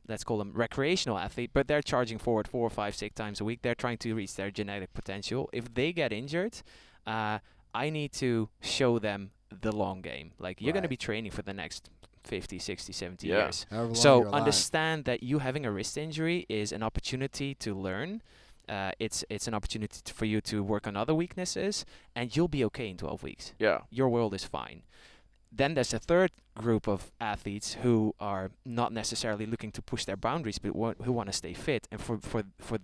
let's call them recreational athlete, but they're charging forward 4, 5, 6 times a week. They're trying to reach their genetic potential. If they get injured, I need to show them the long game. Like, you're going to Right. be training for the next 50, 60, 70 Yeah. years. However long So you're alive. understand that you having a wrist injury is an opportunity to learn. It's an opportunity for you to work on other weaknesses, and you'll be okay in 12 weeks. Yeah. Your world is fine. Then there's a third group of athletes who are not necessarily looking to push their boundaries, but who want to stay fit. And for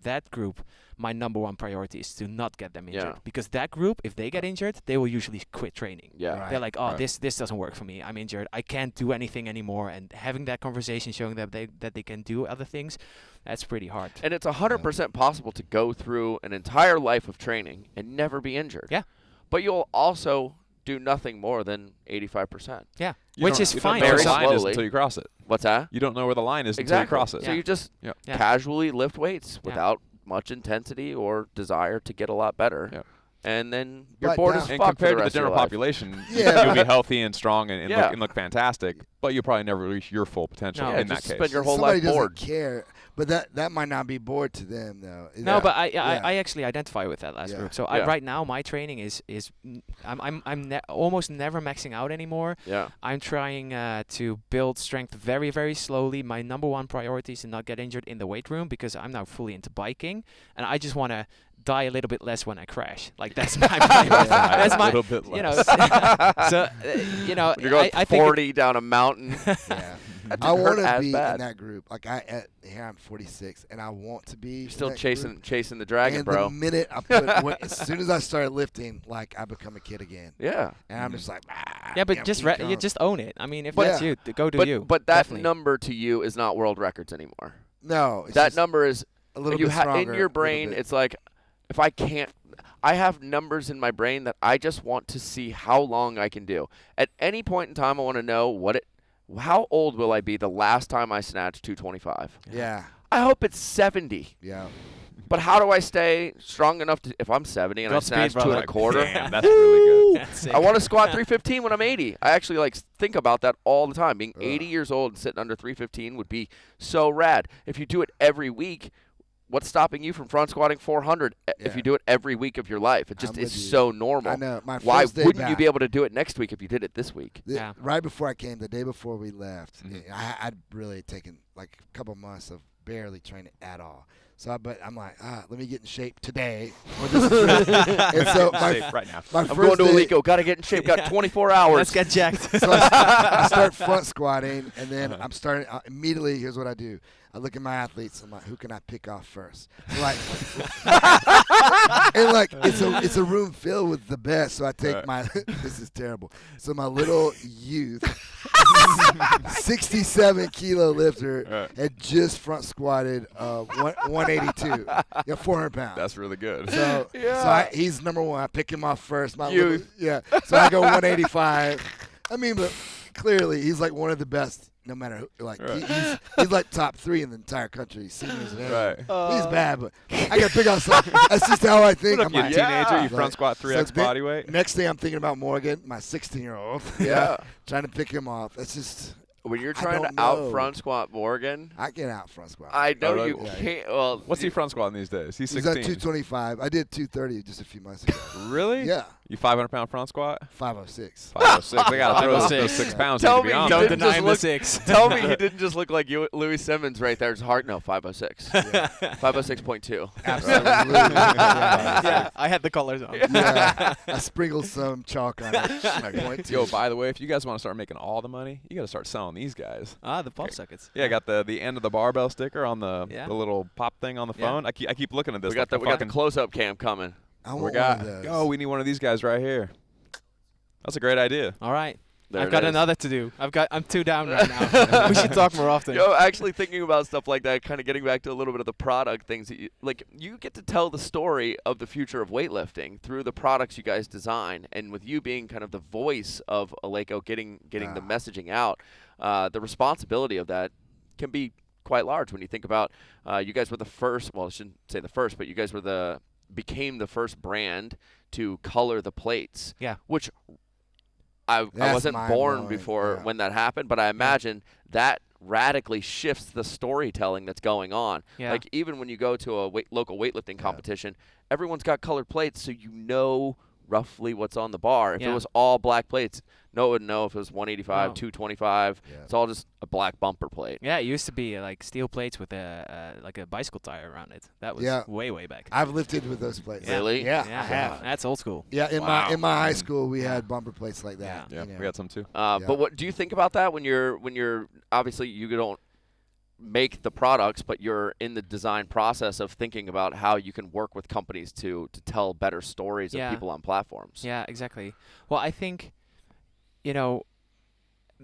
that group, my number one priority is to not get them injured. Yeah. Because that group, if they get injured, they will usually quit training. Yeah. Right. They're like, oh, Right. this doesn't work for me. I'm injured. I can't do anything anymore. And having that conversation, showing that they can do other things, that's pretty hard. And it's 100% possible to go through an entire life of training and never be injured. Yeah. But you'll also do nothing more than 85%. Yeah, You which don't- is you don't fine. know where Very the line is slowly. until you cross it. What's that? You don't know where the line is Exactly. until you cross it. So you just Yeah. Yeah. casually lift weights Yeah. without much intensity or desire to get a lot better. Yeah. And then your But board now- is And fucked for compared to the rest of your general life. population, Yeah. you'll be healthy and strong and, Yeah. look fantastic, but you'll probably never reach your full potential No. Yeah, in that just case. spend your whole Somebody life doesn't bored. care, but that might not be bored to them though. No, but I Yeah. actually identify with that last Yeah. group. So Yeah. right now my training is I'm almost never maxing out anymore. Yeah. I'm trying to build strength very, very slowly. My number one priority is to not get injured in the weight room, because I'm now fully into biking, and I just want to die a little bit less when I crash. Like, that's my priority. That's my, a little bit less. you know. So You're going I think 40 down a mountain. yeah. That I didn't hurt want to as be bad. in that group. Like here I'm 46, and I want to be. You're still in that chasing the group. dragon, And bro. the minute as soon as I started lifting, like, I become a kid again, Yeah. and I'm just like, yeah, but damn, just keep you going. just own it. I mean, if But- that's you, go do you. But that Definitely. number to you is not world records anymore. no. It's That just number is a little you bit stronger. in your a little brain. bit. It's like, if I can't, I have numbers in my brain that I just want to see how long I can do. At any point in time, I want to know how old will I be the last time I snatched 225. Yeah. I hope it's 70. Yeah. But how do I stay strong enough to, if I'm 70 and I Godspeed, snatch two brother. and a quarter? Damn, that's really good. That's it. I want to squat 315 when I'm 80. I actually think about that all the time. Being Ugh. 80 years old and sitting under 315 would be so rad. If you do it every week, what's stopping you from front squatting 400 if Yeah. you do it every week of your life? It just I'm is with you. so normal. I know. My Why first day wouldn't you back, be able to do it next week if you did it this week? Yeah. Right before I came, the day before we left, Mhm. I'd really taken like a couple months of barely training at all. So, but I'm like, let me get in shape today. Or this is and so Safe right now. my I'm first going to day, Eleiko. Got to get in shape. Got Yeah. 24 hours. Let's get jacked. so I start front squatting, and then I'm starting immediately. Here's what I do: I look at my athletes. I'm like, who can I pick off first? Like, and like it's a room filled with the best. So I take Right. my this is terrible. So my little youth, 67 kilo lifter, Right. had just front squatted 182, 400 pounds. That's really good. So, Yeah. he's number one. I pick him off first. My Youth. little, yeah. So I go 185. I mean, but clearly he's like one of the best no matter who, like Right. he's like top 3 in the entire country, seniors and everything. Right. He's bad, but I got to pick out some. That's just how I think. What I'm up, you like, teenager? You Like, front squat 3x so then- body weight? Next thing I'm thinking about Morgan, my 16-year-old. Yeah. Trying to pick him off. That's just. When you're I trying to don't out know. front squat Morgan, I get out front squat. I know really? you Yeah, can't. Well, What's he front squatting these days? He's He's 16. at 225. I did 230 just a few months ago. Really? Yeah, You 500-pound front squat? 506. 506. They got to throw those 506. 6 pounds Tell in to be me on he Don't there. didn't deny just him the look- 6. Tell me he didn't just look like Louis Simmons right there. His heart, no, 506. Yeah, 506.2. absolutely. Yeah, I had the colors on. Yeah, I sprinkled some chalk on it. Like, point Yo, two. by the way, if you guys want to start making all the money, you got to start selling these guys. Ah, the pop sockets. Yeah, I got the end of the barbell sticker on the Yeah. little pop thing on the Yeah. phone. I keep looking at this. We got the close-up cam coming. I We want got. one of those. Oh, we need one of these guys right here. That's a great idea. All right. There I've it got is. another to do. I'm 2 down right now. We should talk more often. Yo, actually thinking about stuff like that, kind of getting back to a little bit of the product things that you get to tell the story of the future of weightlifting through the products you guys design, and with you being kind of the voice of Eleiko, getting the messaging out, the responsibility of that can be quite large when you think about you guys were the first. Well, I shouldn't say the first, but you guys were became the first brand to color the plates. Yeah. Which I That's wasn't born mind-blowing, before yeah. when that happened, but I imagine that radically shifts the storytelling that's going on. Yeah. Like even when you go to a local weightlifting competition, everyone's got colored plates, so you know roughly what's on the bar. If it Yeah. was all black plates, no one would know if it was 185, No. 225. Yeah. It's all just a black bumper plate. Yeah, it used to be like steel plates with like a bicycle tire around it. That was Yeah. way back. I've lifted with those plates. Really? Yeah, Yeah, I have. That's old school. Yeah, in Wow. my high school we had bumper plates like that. Yeah, you know. we got some too. Yeah. But what do you think about that when you're obviously you don't make the products, but you're in the design process of thinking about how you can work with companies to tell better stories Yeah. of people on platforms. Yeah, exactly. Well, I think,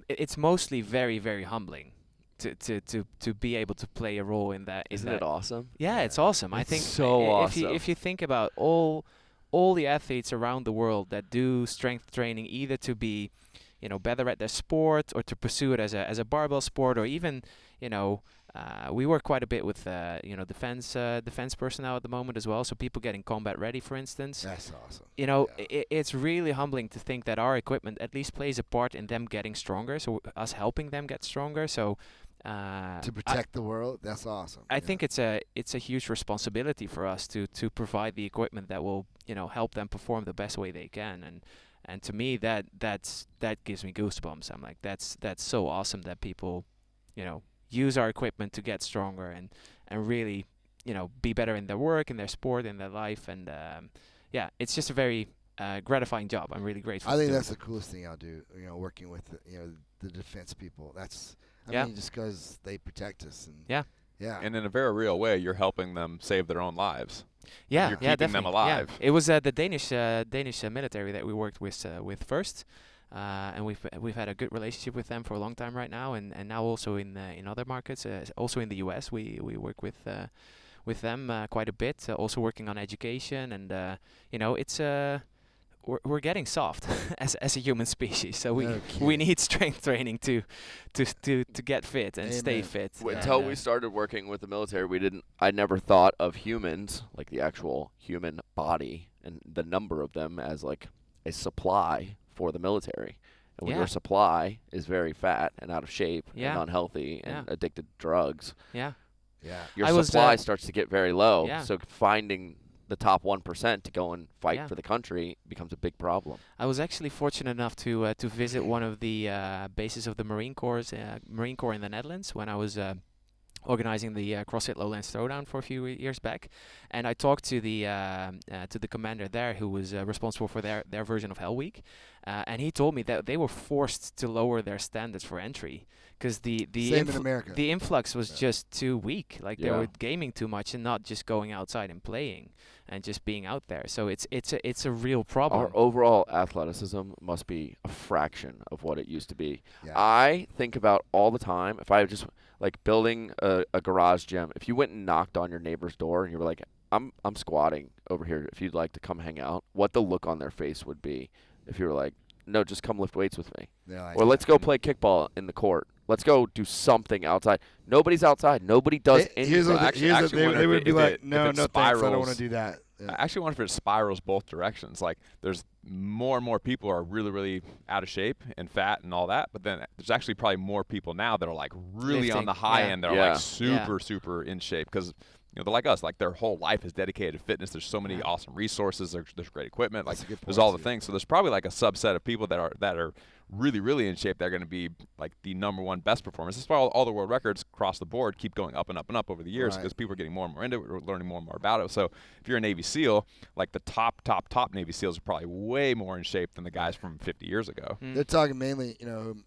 it's mostly very, very humbling to be able to play a role in that. Isn't it awesome? Yeah, it's awesome. I It's think so awesome. if you think about all the athletes around the world that do strength training, either to be, better at their sport or to pursue it as a barbell sport, or even, we work quite a bit with defense personnel at the moment as well. So people getting combat ready, for instance. That's awesome. Yeah. Yeah. It's really humbling to think that our equipment at least plays a part in them getting stronger. So us helping them get stronger. So To protect the world, that's awesome. I Yeah. think it's a huge responsibility for us to provide the equipment that will help them perform the best way they can, and to me that gives me goosebumps. I'm like that's so awesome that people use our equipment to get stronger and really be better in their work, in their sport, in their life, and it's just a very gratifying job. I'm really grateful. I to think do that's it. the coolest thing I'll do. Working with the defense people. That's Yeah. I mean, just because they protect us and Yeah. yeah. And in a very real way, you're helping them save their own lives. Yeah, You're yeah, keeping them definitely. alive. Yeah. It was the Danish military that we worked with first, and we've had a good relationship with them for a long time right now, and now also in other markets, also in the U.S. we work with them quite a bit. Also working on education, and it's we're getting soft as a human species, so we Okay. need strength training to get fit and stay Amen. fit. Until And, we started working with the military, I never thought of humans, like the actual human body and the number of them, as like a supply for the military. And when Yeah. your supply is very fat and out of shape Yeah. and unhealthy and Yeah. addicted to drugs, yeah. Yeah. your I was, supply starts to get very low. Yeah. So finding the top 1% to go and fight Yeah. for the country becomes a big problem. I was actually fortunate enough to visit one of the bases of the Marine Corps in the Netherlands when I was organizing the CrossFit Lowlands Throwdown for a few years back, and I talked to the commander there who was responsible for their version of Hell Week, and he told me that they were forced to lower their standards for entry because Same in America. the influx was just too weak. Like they Yeah. were gaming too much and not just going outside and playing and just being out there. So it's a real problem. Our overall athleticism must be a fraction of what it used to be. Yeah. I think about all the time, if I just like building a garage gym, if you went and knocked on your neighbor's door and you were like, I'm squatting over here if you'd like to come hang out, what the look on their face would be if you were like, no, just come lift weights with me. Like, or let's go play kickball in the court. Let's go do something outside. Nobody's outside. Nobody does anything. They would be like, no, thanks, I don't want to do that. Yeah. I actually wonder if it spirals both directions. Like, there's more and more people are really, really out of shape and fat and all that, but then there's actually probably more people now that are like really lifting. On the high end. That are like super in shape because they're like us. Like, their whole life is dedicated to fitness. There's so many awesome resources. There's great equipment. Like, there's all the things. So there's probably like a subset of people that are really, really in shape. They're going to be like the #1 best performers. That's why all the world records across the board keep going up and up and up over the years because people are getting more and more into it. We're learning more and more about it. So if you're a Navy SEAL, like the top Navy SEALs are probably way more in shape than the guys from 50 years ago. They're talking mainly,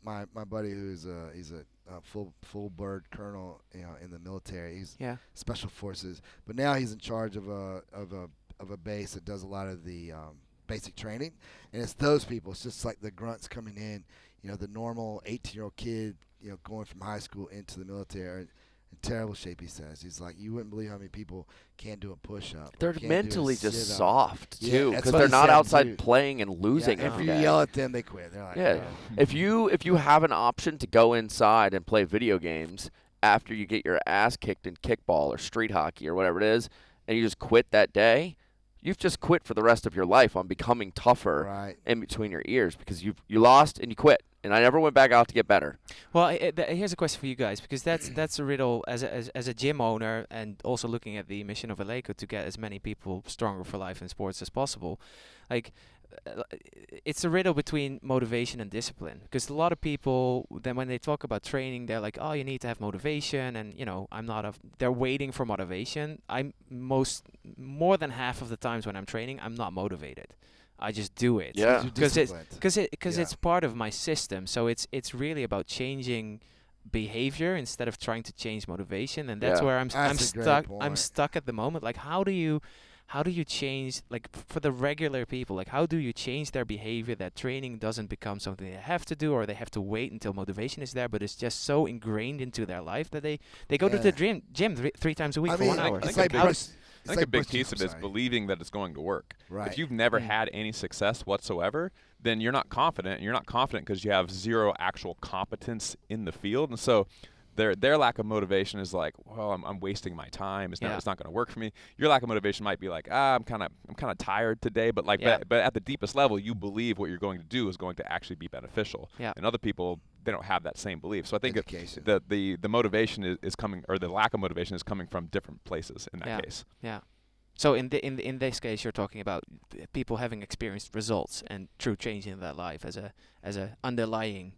my buddy who's he's a full bird colonel, in the military. He's special forces, but now he's in charge of a base that does a lot of the basic training, and it's those people. It's just like the grunts coming in, the normal 18-year-old kid, going from high school into the military. In terrible shape, he says. He's like, you wouldn't believe how many people can't do a push-up. They're mentally just soft, too, because that's they're not outside too. playing and losing. If you yell at them, they quit. They're like, If you have an option to go inside and play video games after you get your ass kicked in kickball or street hockey or whatever it is, and you just quit that day, you've just quit for the rest of your life on becoming tougher in between your ears because you lost and you quit. And I never went back out to get better. Well, here's a question for you guys, because that's a riddle as a gym owner, and also looking at the mission of Eleiko to get as many people stronger for life in sports as possible. Like, it's a riddle between motivation and discipline, because a lot of people, then when they talk about training, they're like, oh, you need to have motivation, and they're waiting for motivation. I'm more than half of the times when I'm training, I'm not motivated. I just do it. Yeah. Because it's part of my system. So it's really about changing behavior instead of trying to change motivation, and that's where I'm stuck. I'm stuck at the moment. Like, how do you change, like, for the regular people, like, how do you change their behavior that training doesn't become something they have to do or they have to wait until motivation is there, but it's just so ingrained into their life that they go to the gym three times a week for 1 hour. I think a big piece of it is believing that it's going to work. Right. If you've never had any success whatsoever, then you're not confident. And you're not confident because you have zero actual competence in the field. And so their lack of motivation is like, well, I'm wasting my time. It's not going to work for me. Your lack of motivation might be like, I'm kind of tired today. But but at the deepest level, you believe what you're going to do is going to actually be beneficial. Yeah. And other people, they don't have that same belief. So I think the motivation is coming, or the lack of motivation is coming from different places in that case. Yeah. So in this case, you're talking about people having experienced results and true change in their life as a underlying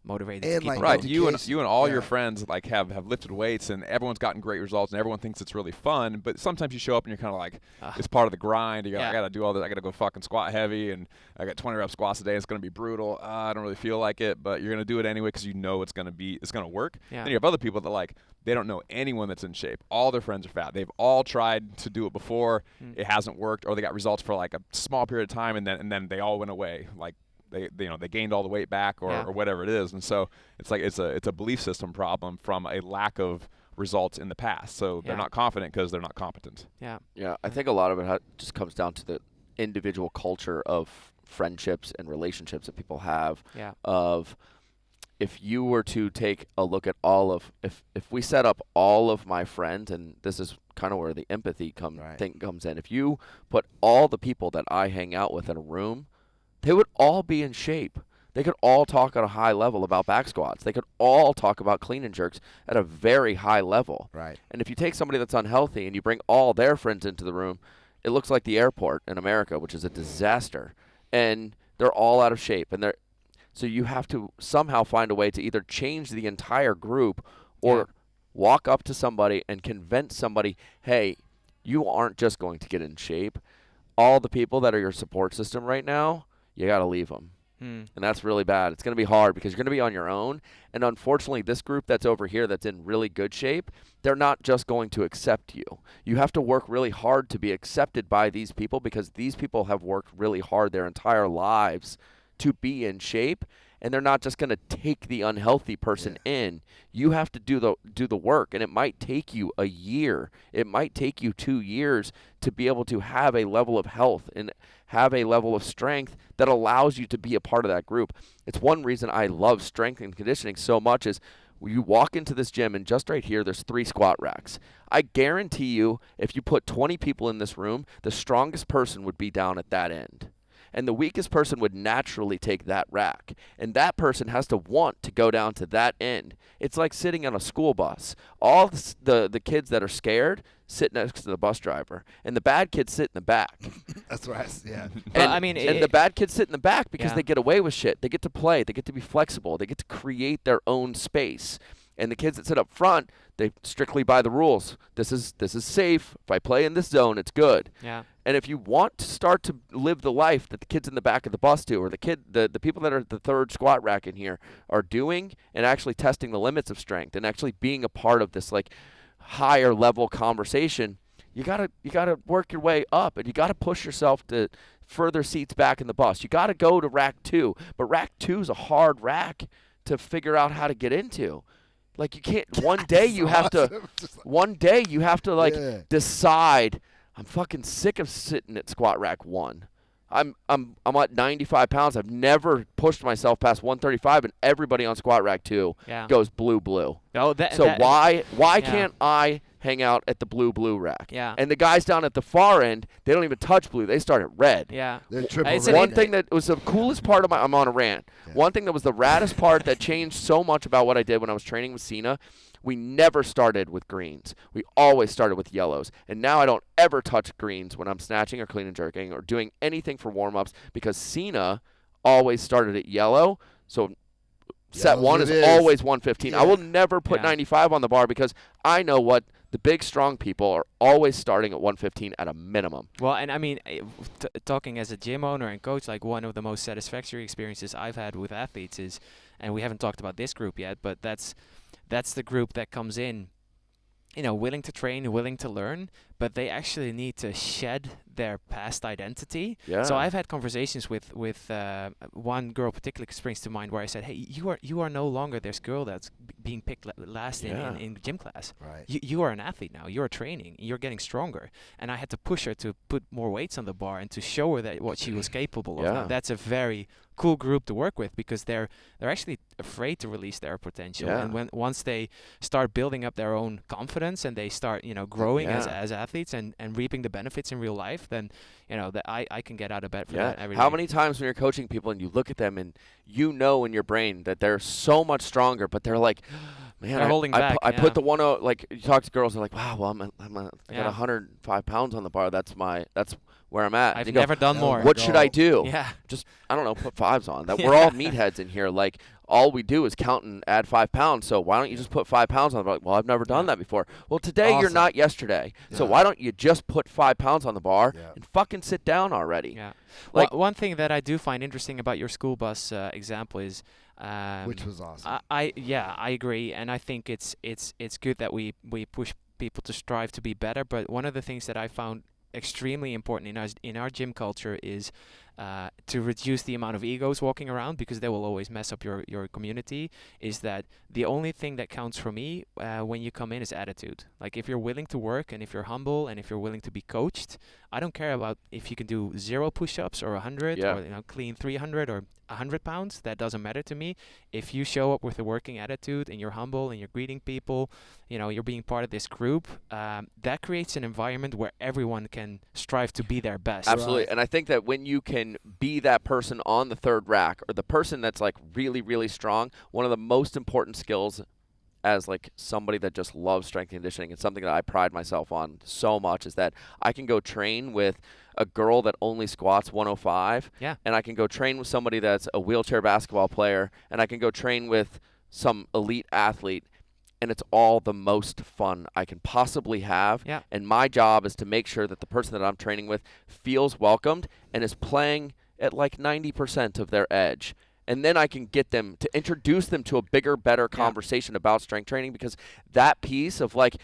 motivated to keep right. You and all your friends like have lifted weights, and everyone's gotten great results, and everyone thinks it's really fun. But sometimes you show up and you're kind of like, it's part of the grind. I got to do all this. I got to go fucking squat heavy, and I got 20 rep squats a day. It's going to be brutal. I don't really feel like it, but you're going to do it anyway because you know it's going to work. Yeah. Then you have other people that they don't know anyone that's in shape. All their friends are fat. They've all tried to do it before. It hasn't worked, or they got results for like a small period of time, and then they all went away. Like, they gained all the weight back or whatever it is, and so it's a belief system problem from a lack of results in the past. So they're not confident because they're not competent. Yeah. I think a lot of it just comes down to the individual culture of friendships and relationships that people have. Yeah. Of if you were to take a look at if we set up all of my friends, and this is kind of where the empathy thing comes in. If you put all the people that I hang out with in a room, they would all be in shape. They could all talk at a high level about back squats. They could all talk about clean and jerks at a very high level. Right. And if you take somebody that's unhealthy and you bring all their friends into the room, it looks like the airport in America, which is a disaster. And they're all out of shape. So you have to somehow find a way to either change the entire group or walk up to somebody and convince somebody, hey, you aren't just going to get in shape. All the people that are your support system right now, you got to leave them. And that's really bad. It's going to be hard because you're going to be on your own. And unfortunately, this group that's over here that's in really good shape, they're not just going to accept you. You have to work really hard to be accepted by these people because these people have worked really hard their entire lives to be in shape. and they're not just going to take the unhealthy person in. You have to do the work, and it might take you a year. It might take you 2 years to be able to have a level of health and have a level of strength that allows you to be a part of that group. It's one reason I love strength and conditioning so much is you walk into this gym, and just right here, there's 3 squat racks. I guarantee you, if you put 20 people in this room, the strongest person would be down at that end. And the weakest person would naturally take that rack. And that person has to want to go down to that end. It's like sitting on a school bus. All the kids that are scared sit next to the bus driver, and the bad kids sit in the back. That's right. Yeah. And the bad kids sit in the back because they get away with shit. They get to play. They get to be flexible. They get to create their own space. And the kids that sit up front, they strictly by the rules. This is safe. If I play in this zone, it's good. Yeah. And if you want to start to live the life that the kids in the back of the bus do, or the people that are at the 3rd squat rack in here are doing, and actually testing the limits of strength, and actually being a part of this like higher level conversation, you gotta work your way up, and you gotta push yourself to further seats back in the bus. You gotta go to rack 2, but rack 2 is a hard rack to figure out how to get into. Like you can't. One day you have to decide. I'm fucking sick of sitting at squat rack 1. I'm at 95 pounds. I've never pushed myself past 135, and everybody on squat rack 2 goes blue. Oh, why can't I hang out at the blue rack? Yeah. And the guys down at the far end, they don't even touch blue. They start at red. Yeah. They're triple red. One thing that was the coolest part of I'm on a rant. Yeah. One thing that was the raddest part that changed so much about what I did when I was training with Cena, we never started with greens. We always started with yellows. And now I don't ever touch greens when I'm snatching or clean and jerking or doing anything for warm-ups because Cena always started at yellow. So set 1 is always 115. Yeah. I will never put 95 on the bar because I know what the big, strong people are always starting at 115 at a minimum. Well, and I mean, talking as a gym owner and coach, like one of the most satisfactory experiences I've had with athletes is, and we haven't talked about this group yet, but that's the group that comes in, willing to train, willing to learn, but they actually need to shed their past identity. Yeah. So I've had conversations with one girl particularly springs to mind where I said, hey, you are no longer this girl that's being picked last in gym class. Right. You are an athlete now. You're training. You're getting stronger. And I had to push her to put more weights on the bar and to show her that what she was capable of. Yeah. Now, that's a very cool group to work with because they're actually afraid to release their potential. Yeah. And once they start building up their own confidence and they start growing as athletes and reaping the benefits in real life, then that I can get out of bed for that every day. How many times when you're coaching people and you look at them and in your brain that they're so much stronger, but they're like, man, they're holding back. I put the 1-0, like you talk to girls, they're like, wow, well I got 105 pounds on the bar. That's where I'm at. I've never done more. What should I do? Yeah. Just, I don't know, put 5s on. We're all meatheads in here. Like, all we do is count and add 5 pounds. So why don't you just put 5 pounds on the bar? Well, I've never done that before. Well, today you're not yesterday. So why don't you just put 5 pounds on the bar and fucking sit down already? Yeah. Like, one thing that I do find interesting about your school bus example is which was awesome. I agree, and I think it's good that we push people to strive to be better. But one of the things that I found extremely important in our gym culture is to reduce the amount of egos walking around, because they will always mess up your community. Is that the only thing that counts for me when you come in is attitude. Like, if you're willing to work and if you're humble and if you're willing to be coached, I don't care about if you can do 0 push-ups or 100 or clean 300 or 100 pounds. That doesn't matter to me. If you show up with a working attitude and you're humble and you're greeting people, you're being part of this group, that creates an environment where everyone can strive to be their best. Absolutely. Right. And I think that when you can be that person on the 3rd rack, or the person that's like really, really strong, one of the most important skills as like somebody that just loves strength and conditioning, and something that I pride myself on so much, is that I can go train with a girl that only squats 105, and I can go train with somebody that's a wheelchair basketball player, and I can go train with some elite athlete, and it's all the most fun I can possibly have. Yeah. And my job is to make sure that the person that I'm training with feels welcomed and is playing at like 90% of their edge. And then I can get them to introduce them to a bigger, better conversation about strength training, because that piece of like,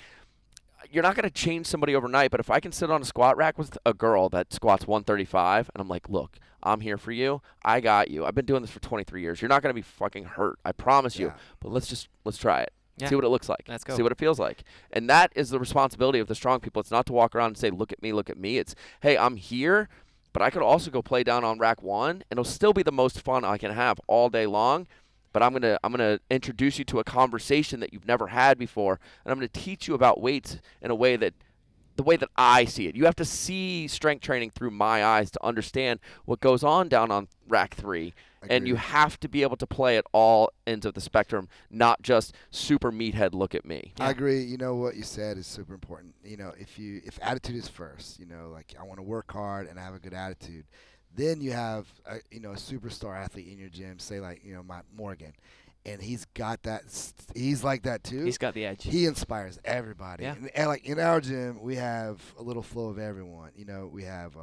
you're not going to change somebody overnight, but if I can sit on a squat rack with a girl that squats 135 and I'm like, look, I'm here for you. I got you. I've been doing this for 23 years. You're not going to be fucking hurt. I promise you. But let's try it. Yeah. See what it looks like. Let's go. See what it feels like. And that is the responsibility of the strong people. It's not to walk around and say, look at me, look at me. It's, hey, I'm here, but I could also go play down on rack 1, and it'll still be the most fun I can have all day long. But I'm gonna introduce you to a conversation that you've never had before, and I'm gonna teach you about weights in a way that the way that I see it. You have to see strength training through my eyes to understand what goes on down on rack 3. And you have to be able to play at all ends of the spectrum, not just super meathead look at me. I agree. You know, what you said is super important. You know, if attitude is first, you know, like I want to work hard and I have a good attitude, then you have a superstar athlete in your gym, say like, you know, my Morgan. And he's got that. He's like that too. He's got the edge. He inspires everybody. Yeah. And like in our gym, we have a little flow of everyone. You know, we have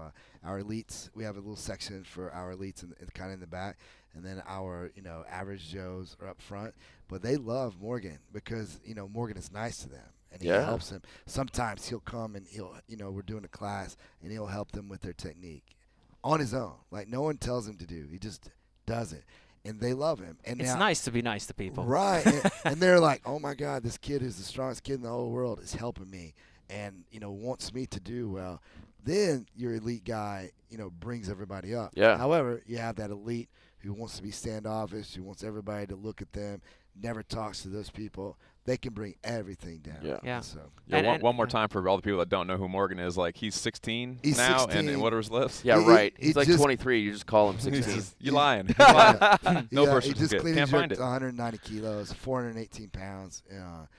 our elites. We have a little section for our elites and kind of in the back, and then our average Joes are up front. But they love Morgan because Morgan is nice to them and he helps them. Sometimes he'll come and we're doing a class and he'll help them with their technique on his own. Like no one tells him to do. He just does it. And they love him. And it's nice to be nice to people. Right. and they're like, oh, my God, this kid is the strongest kid in the whole world is helping me and, wants me to do well. Then your elite guy, brings everybody up. Yeah. However, you have that elite who wants to be standoffish, who wants everybody to look at them, never talks to those people. They can bring everything down. Yeah. So. One more time for all the people that don't know who Morgan is. Like he's 16 now, 16. and what are his lifts? Yeah, right. He's like 23. You just call him 16. You lying? No person he just can't cleans find it. 190 kilos, 418 pounds.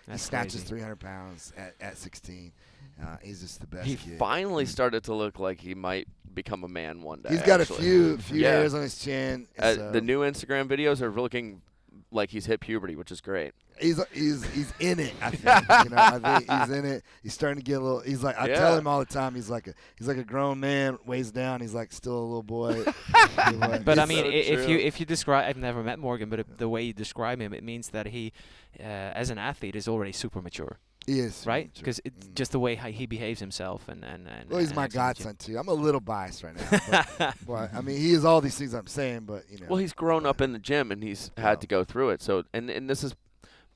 He snatches crazy. 300 pounds at 16. He's just the best He kid. finally started to look like he might become a man one day. He's got actually. a few hairs on his chin. So The new Instagram videos are looking like he's hit puberty, which is great. He's in it. I think. I think he's in it. He's starting to get a little. He's like I tell him all the time. He's like a grown man, weighs down. He's like still a little boy. But I mean, so if you describe, I've never met Morgan, but the way you describe him, it means that he, as an athlete, is already super mature. He is right, because just the way he behaves himself and well, he's my godson too. I'm a little biased right now, but I mean, he is all these things I'm saying, but Well, he's grown up in the gym and he's had to go through it. So, and this is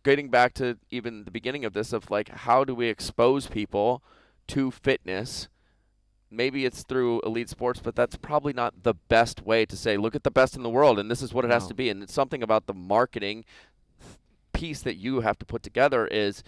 getting back to even the beginning of this of like, how do we expose people to fitness? Maybe it's through elite sports, but that's probably not the best way to say, look at the best in the world, and this is what it has to be. And it's something about the marketing piece that you have to put together is,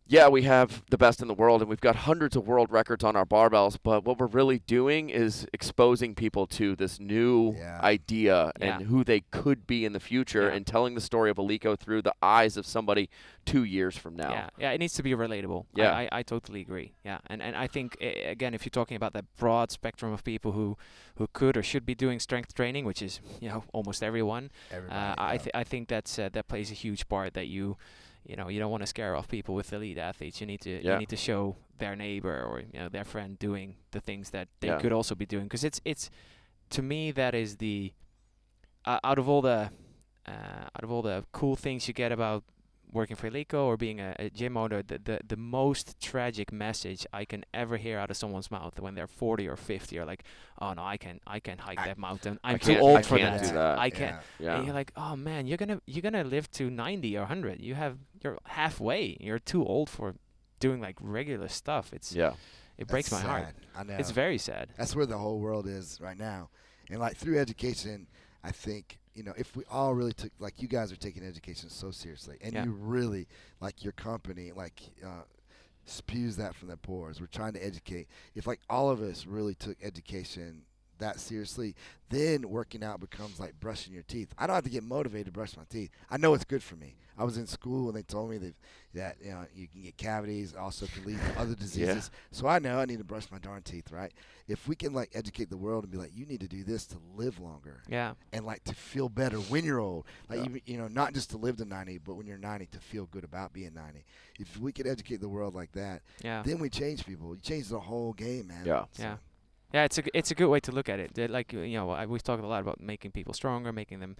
yeah, we have the best in the world, and we've got hundreds of world records on our barbells, but what we're really doing is exposing people to this new idea and who they could be in the future and telling the story of Eleiko through the eyes of somebody 2 years from now. Yeah, it needs to be relatable. Yeah. I totally agree. Yeah, and I think, again, if you're talking about that broad spectrum of people who could or should be doing strength training, which is, almost everyone, I think that plays a huge part that you don't want to scare off people with elite athletes. You need to show their neighbor or their friend doing the things that they could also be doing. Because it's to me that is the out of all the cool things you get about working for Eleiko or being a gym owner, the most tragic message I can ever hear out of someone's mouth when they're 40 or 50 are like, oh no, I can't hike that mountain. I'm too old for that. Do that. I can't. Yeah. And you're like, oh man, you're gonna live to 90 or 100. You're halfway. You're too old for doing like regular stuff. It breaks my heart. I know. It's very sad. That's where the whole world is right now, and like through education, I think if we all really took, like you guys are taking education so seriously, and you really, like your company, like spews that from their pores. We're trying to educate. If like all of us really took education that seriously, then working out becomes like brushing your teeth. I don't have to get motivated to brush my teeth. I know it's good for me. I was in school and they told me that you can get cavities, also can lead to other diseases. So I know I need to brush my darn teeth, right? If we can like educate the world and be like, you need to do this to live longer, and like to feel better when you're old, like even, not just to live to 90, but when you're 90 to feel good about being 90. If we could educate the world like that, then we change people. You change the whole game, man. Yeah, it's a good way to look at it. Like we've talked a lot about making people stronger, making them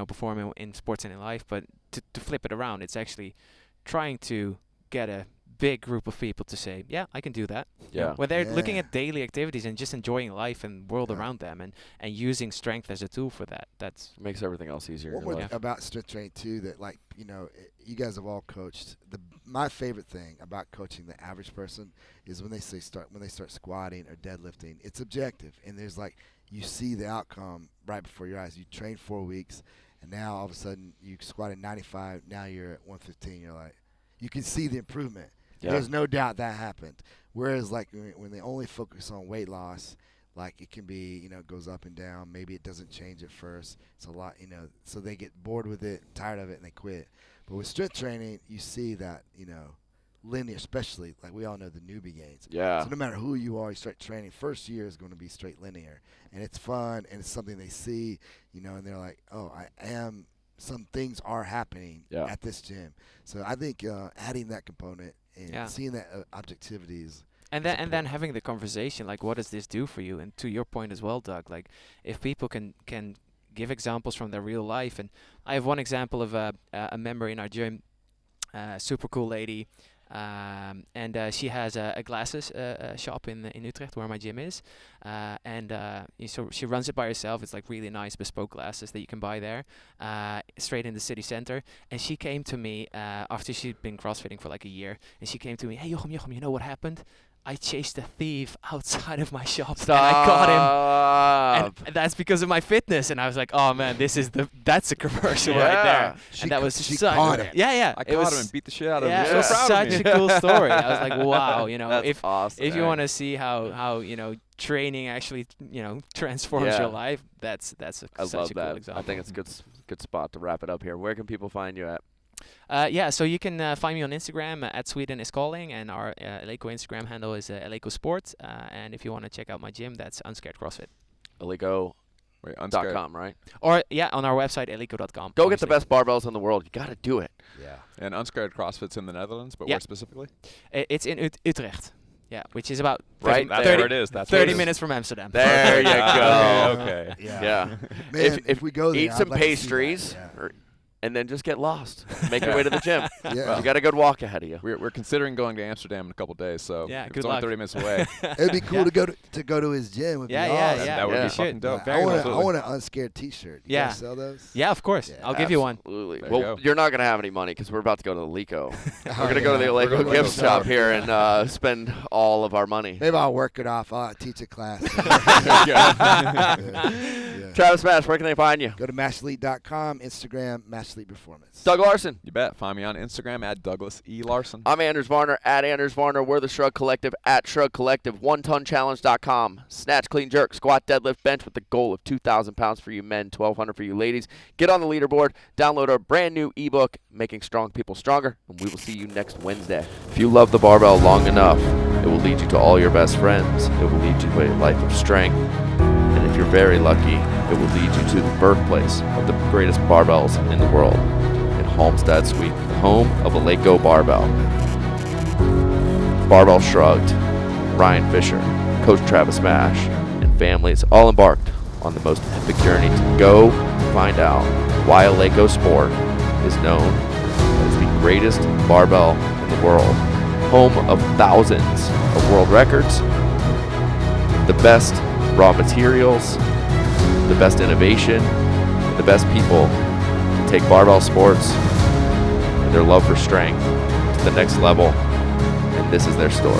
perform in sports and in life. But to flip it around, it's actually trying to get a big group of people to say, yeah, I can do that. Yeah. When they're looking Yeah. at daily activities and just enjoying life and world Yeah. around them, and using strength as a tool for that. That's Makes everything else easier in One your more life. about strength training too, that like, you know, you guys have all coached. My favorite thing about coaching the average person is when they start squatting or deadlifting, it's objective, and there's like, you see the outcome right before your eyes. You train 4 weeks, and now all of a sudden you squatted 95, now you're at 115. You're like, you can see the improvement. Yeah. There's no doubt that happened. Whereas like when they only focus on weight loss, like it can be, you know, it goes up and down. Maybe it doesn't change at first. It's a lot, you know, so they get bored with it, tired of it, and they quit. But with strength training, you see that, you know, linear, especially like we all know the newbie gains. Yeah. So no matter who you are, you start training, first year is going to be straight linear. And it's fun, and it's something they see, you know, and they're like, oh, some things are happening Yeah. at this gym. So I think adding that component and Yeah. seeing that objectivity is And then having the conversation, like, what does this do for you? And to your point as well, Doug, like, if people can give examples from their real life, and I have one example of a member in our gym, super cool lady, and she has a glasses shop in Utrecht where my gym is, so she runs it by herself. It's like really nice bespoke glasses that you can buy there, straight in the city center. And she came to me after she'd been CrossFitting for like a year, and she came to me, hey Jochem, you know what happened? I chased a thief outside of my shop, and I caught him. And that's because of my fitness. And I was like, oh man, that's a commercial right there. She And that was she such caught it. Yeah. I it caught was him and beat the shit out of him. yeah, I'm it was so proud of such me. a cool story. I was like, wow, you know, That's awesome. if you want to see how you know training actually, you know, transforms Yeah. your life, that's I such love a that. cool example. I think it's a good spot to wrap it up here. Where can people find you at? So you can find me on Instagram at Sweden is Calling, and our Eleiko Instagram handle is Eleiko Sport. And if you want to check out my gym, that's Unscared CrossFit. Eleiko.com, Wait, unscared. right? Or on our website, eleiko.com. Go get the obviously. best barbells in the world. You got to do it. Yeah. And unscared CrossFit's in the Netherlands, but Yeah. where specifically? It's in Utrecht. Yeah, which is about Right 30, there. 30 Where it is. That's where 30 it is. minutes from Amsterdam. There you go. Okay. Yeah. Yeah. Man, if we go there, Eat I'd some like to see that, pastries, yeah. and then just get lost. Make your way to the gym. Yeah. You got a good walk ahead of you. We're considering going to Amsterdam in a couple days, so Yeah, if good it's only luck. 30 minutes away. It'd be cool Yeah. to go to his gym. Would be Yeah, awesome. yeah. That would Yeah. be fucking dope. I Very want absolutely. an unscared T-shirt. You Yeah. guys sell those? Yeah, of course. Yeah, I'll give you one. Absolutely. There you Well, go. you're not going to have any money because we're about to go to the Eleiko. Oh, We're going to go to the yeah. Eleiko We're gift gonna shop go. here and spend all of our money. Maybe I'll work it off. I'll teach a class. Yeah. Travis Smash, where can they find you? Go to matchelite.com, Instagram, Matchelite Performance. Doug Larson. You bet. Find me on Instagram at Douglas E. Larson. I'm Anders Varner at Anders Varner. We're the Shrug Collective at Shrug Collective. OneTonChallenge.com. Snatch, clean, jerk, squat, deadlift, bench with the goal of 2,000 pounds for you men, 1,200 for you ladies. Get on the leaderboard. Download our brand new ebook, Making Strong People Stronger, and we will see you next Wednesday. If you love the barbell long enough, it will lead you to all your best friends. It will lead you to a life of strength. And if you're very lucky, it will lead you to the birthplace of the greatest barbells in the world, in Homestead, Sweden, the home of Eleiko Barbell. Barbell Shrugged, Ryan Fisher, Coach Travis Mash, and families all embarked on the most epic journey to go find out why Eleiko Sport is known as the greatest barbell in the world, home of thousands of world records, the best raw materials, the best innovation, the best people to take barbell sports and their love for strength to the next level, and this is their story.